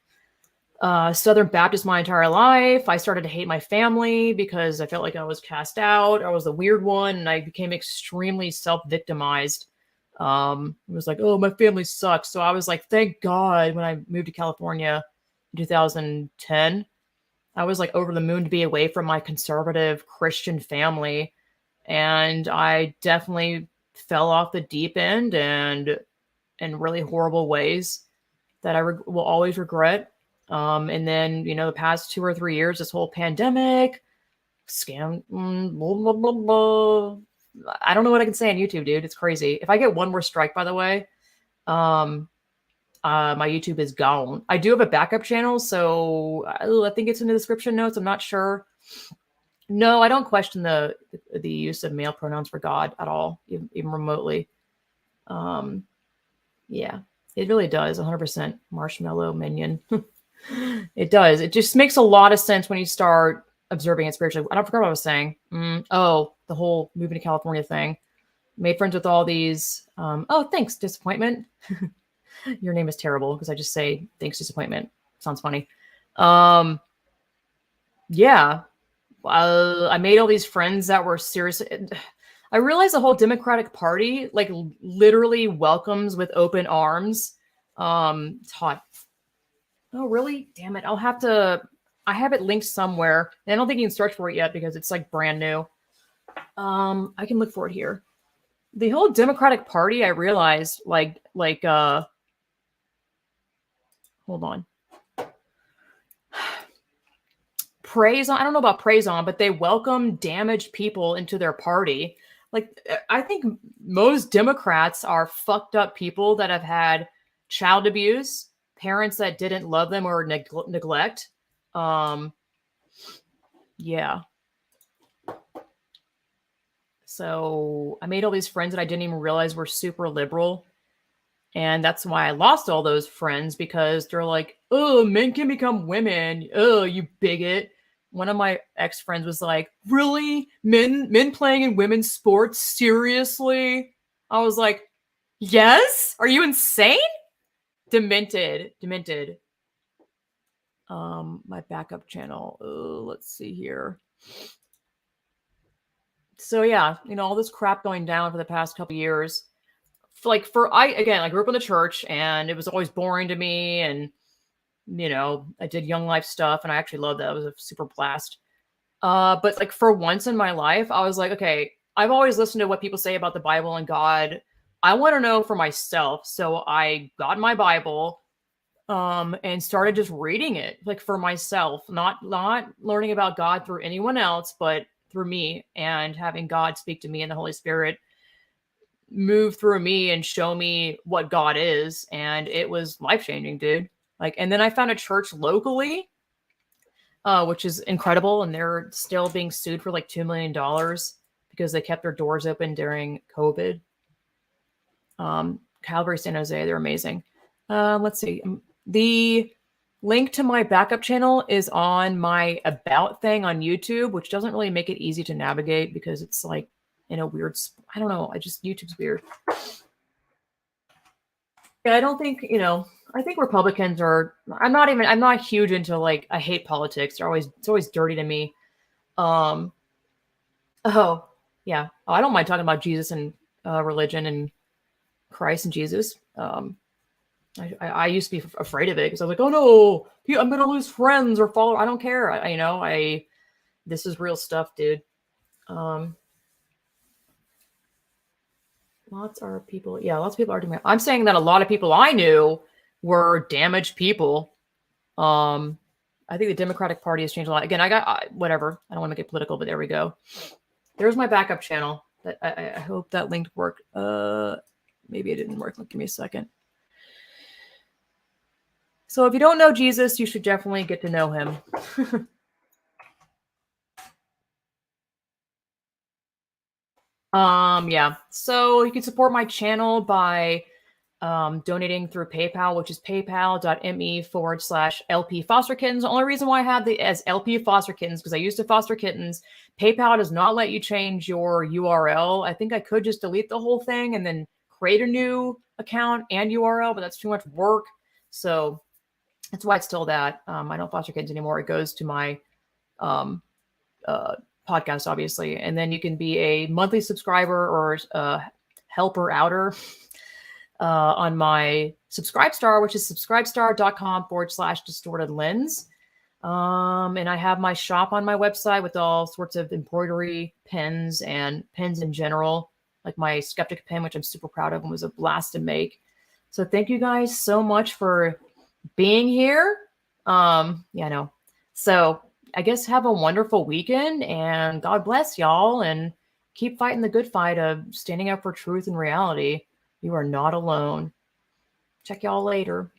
Southern Baptist my entire life. I started to hate my family because I felt like I was cast out. I was the weird one, and I became extremely self-victimized. It was like, oh, my family sucks. So I was like, thank God when I moved to California in 2010, I was like over the moon to be away from my conservative Christian family. And I definitely fell off the deep end and in really horrible ways that I will always regret. And then, the past 2 or 3 years, this whole pandemic, scam, blah, blah, blah, blah. I don't know what I can say on YouTube, dude. It's crazy. If I get one more strike, by the way, my YouTube is gone. I do have a backup channel, so I think it's in the description notes. I'm not sure. No, I don't question the use of male pronouns for God at all, even remotely. Yeah, it really does. 100% marshmallow minion. It does. It just makes a lot of sense when you start observing it spiritually. I don't forget what I was saying. The whole moving to California thing. Made friends with all these. Oh, thanks, disappointment. Your name is terrible because I just say thanks, disappointment. Sounds funny. Yeah. I made all these friends that were serious. I realized the whole Democratic Party like literally welcomes with open arms. It's hot. Oh, really? Damn it. I'll have to I have it linked somewhere. And I don't think you can search for it yet because it's like brand new. I can look for it here. The whole Democratic Party, I realized, hold on. Praise on, I don't know about praise on, but they welcome damaged people into their party. Like, I think most Democrats are fucked up people that have had child abuse, parents that didn't love them or neglect. Yeah. So I made all these friends that I didn't even realize were super liberal. And that's why I lost all those friends, because they're like, oh, men can become women. Oh, you bigot. One of my ex-friends was like, really? Men playing in women's sports? Seriously? I was like, yes? Are you insane? Demented. My backup channel. Let's see here. So yeah, all this crap going down for the past couple years. I grew up in the church and it was always boring to me. And, I did young life stuff and I actually loved that. It was a super blast. But like for once in my life, I was like, okay, I've always listened to what people say about the Bible and God. I want to know for myself. So I got my Bible, and started just reading it like for myself, not learning about God through anyone else, but through me, and having God speak to me and the Holy Spirit move through me and show me what God is. And it was life-changing, dude. And then I found a church locally, which is incredible. And they're still being sued for like $2 million because they kept their doors open during COVID. Calvary, San Jose, they're amazing. Let's see. The link to my backup channel is on my about thing on YouTube, which doesn't really make it easy to navigate because it's like in a weird, I don't know. YouTube's weird. Yeah, I don't think, I think Republicans are, I'm not huge into I hate politics. It's always dirty to me. Oh yeah. I don't mind talking about Jesus and religion and Christ and Jesus. I used to be afraid of it because I was like, oh no, I'm going to lose friends or followers. I don't care. This is real stuff, dude. Lots of people are doing it. I'm saying that a lot of people I knew were damaged people. I think the Democratic Party has changed a lot. Again, whatever. I don't want to get political, but there we go. There's my backup channel. I hope that link worked. Maybe it didn't work. Give me a second. So if you don't know Jesus, you should definitely get to know him. Yeah. So you can support my channel by donating through PayPal, which is paypal.me/LP Foster Kittens. The only reason why I have the as LP Foster Kittens because I used to foster kittens. PayPal does not let you change your URL. I think I could just delete the whole thing and then create a new account and URL, but that's too much work. So that's why it's still that. I don't foster kittens anymore. It goes to my podcast, obviously. And then you can be a monthly subscriber or helper outer on my Subscribestar, which is subscribestar.com/distorted lens. And I have my shop on my website with all sorts of embroidery pens and pens in general, like my Skeptic pen, which I'm super proud of and was a blast to make. So thank you guys so much for being here. Yeah, I know. So I guess have a wonderful weekend and God bless y'all and keep fighting the good fight of standing up for truth and reality. You are not alone. Check y'all later.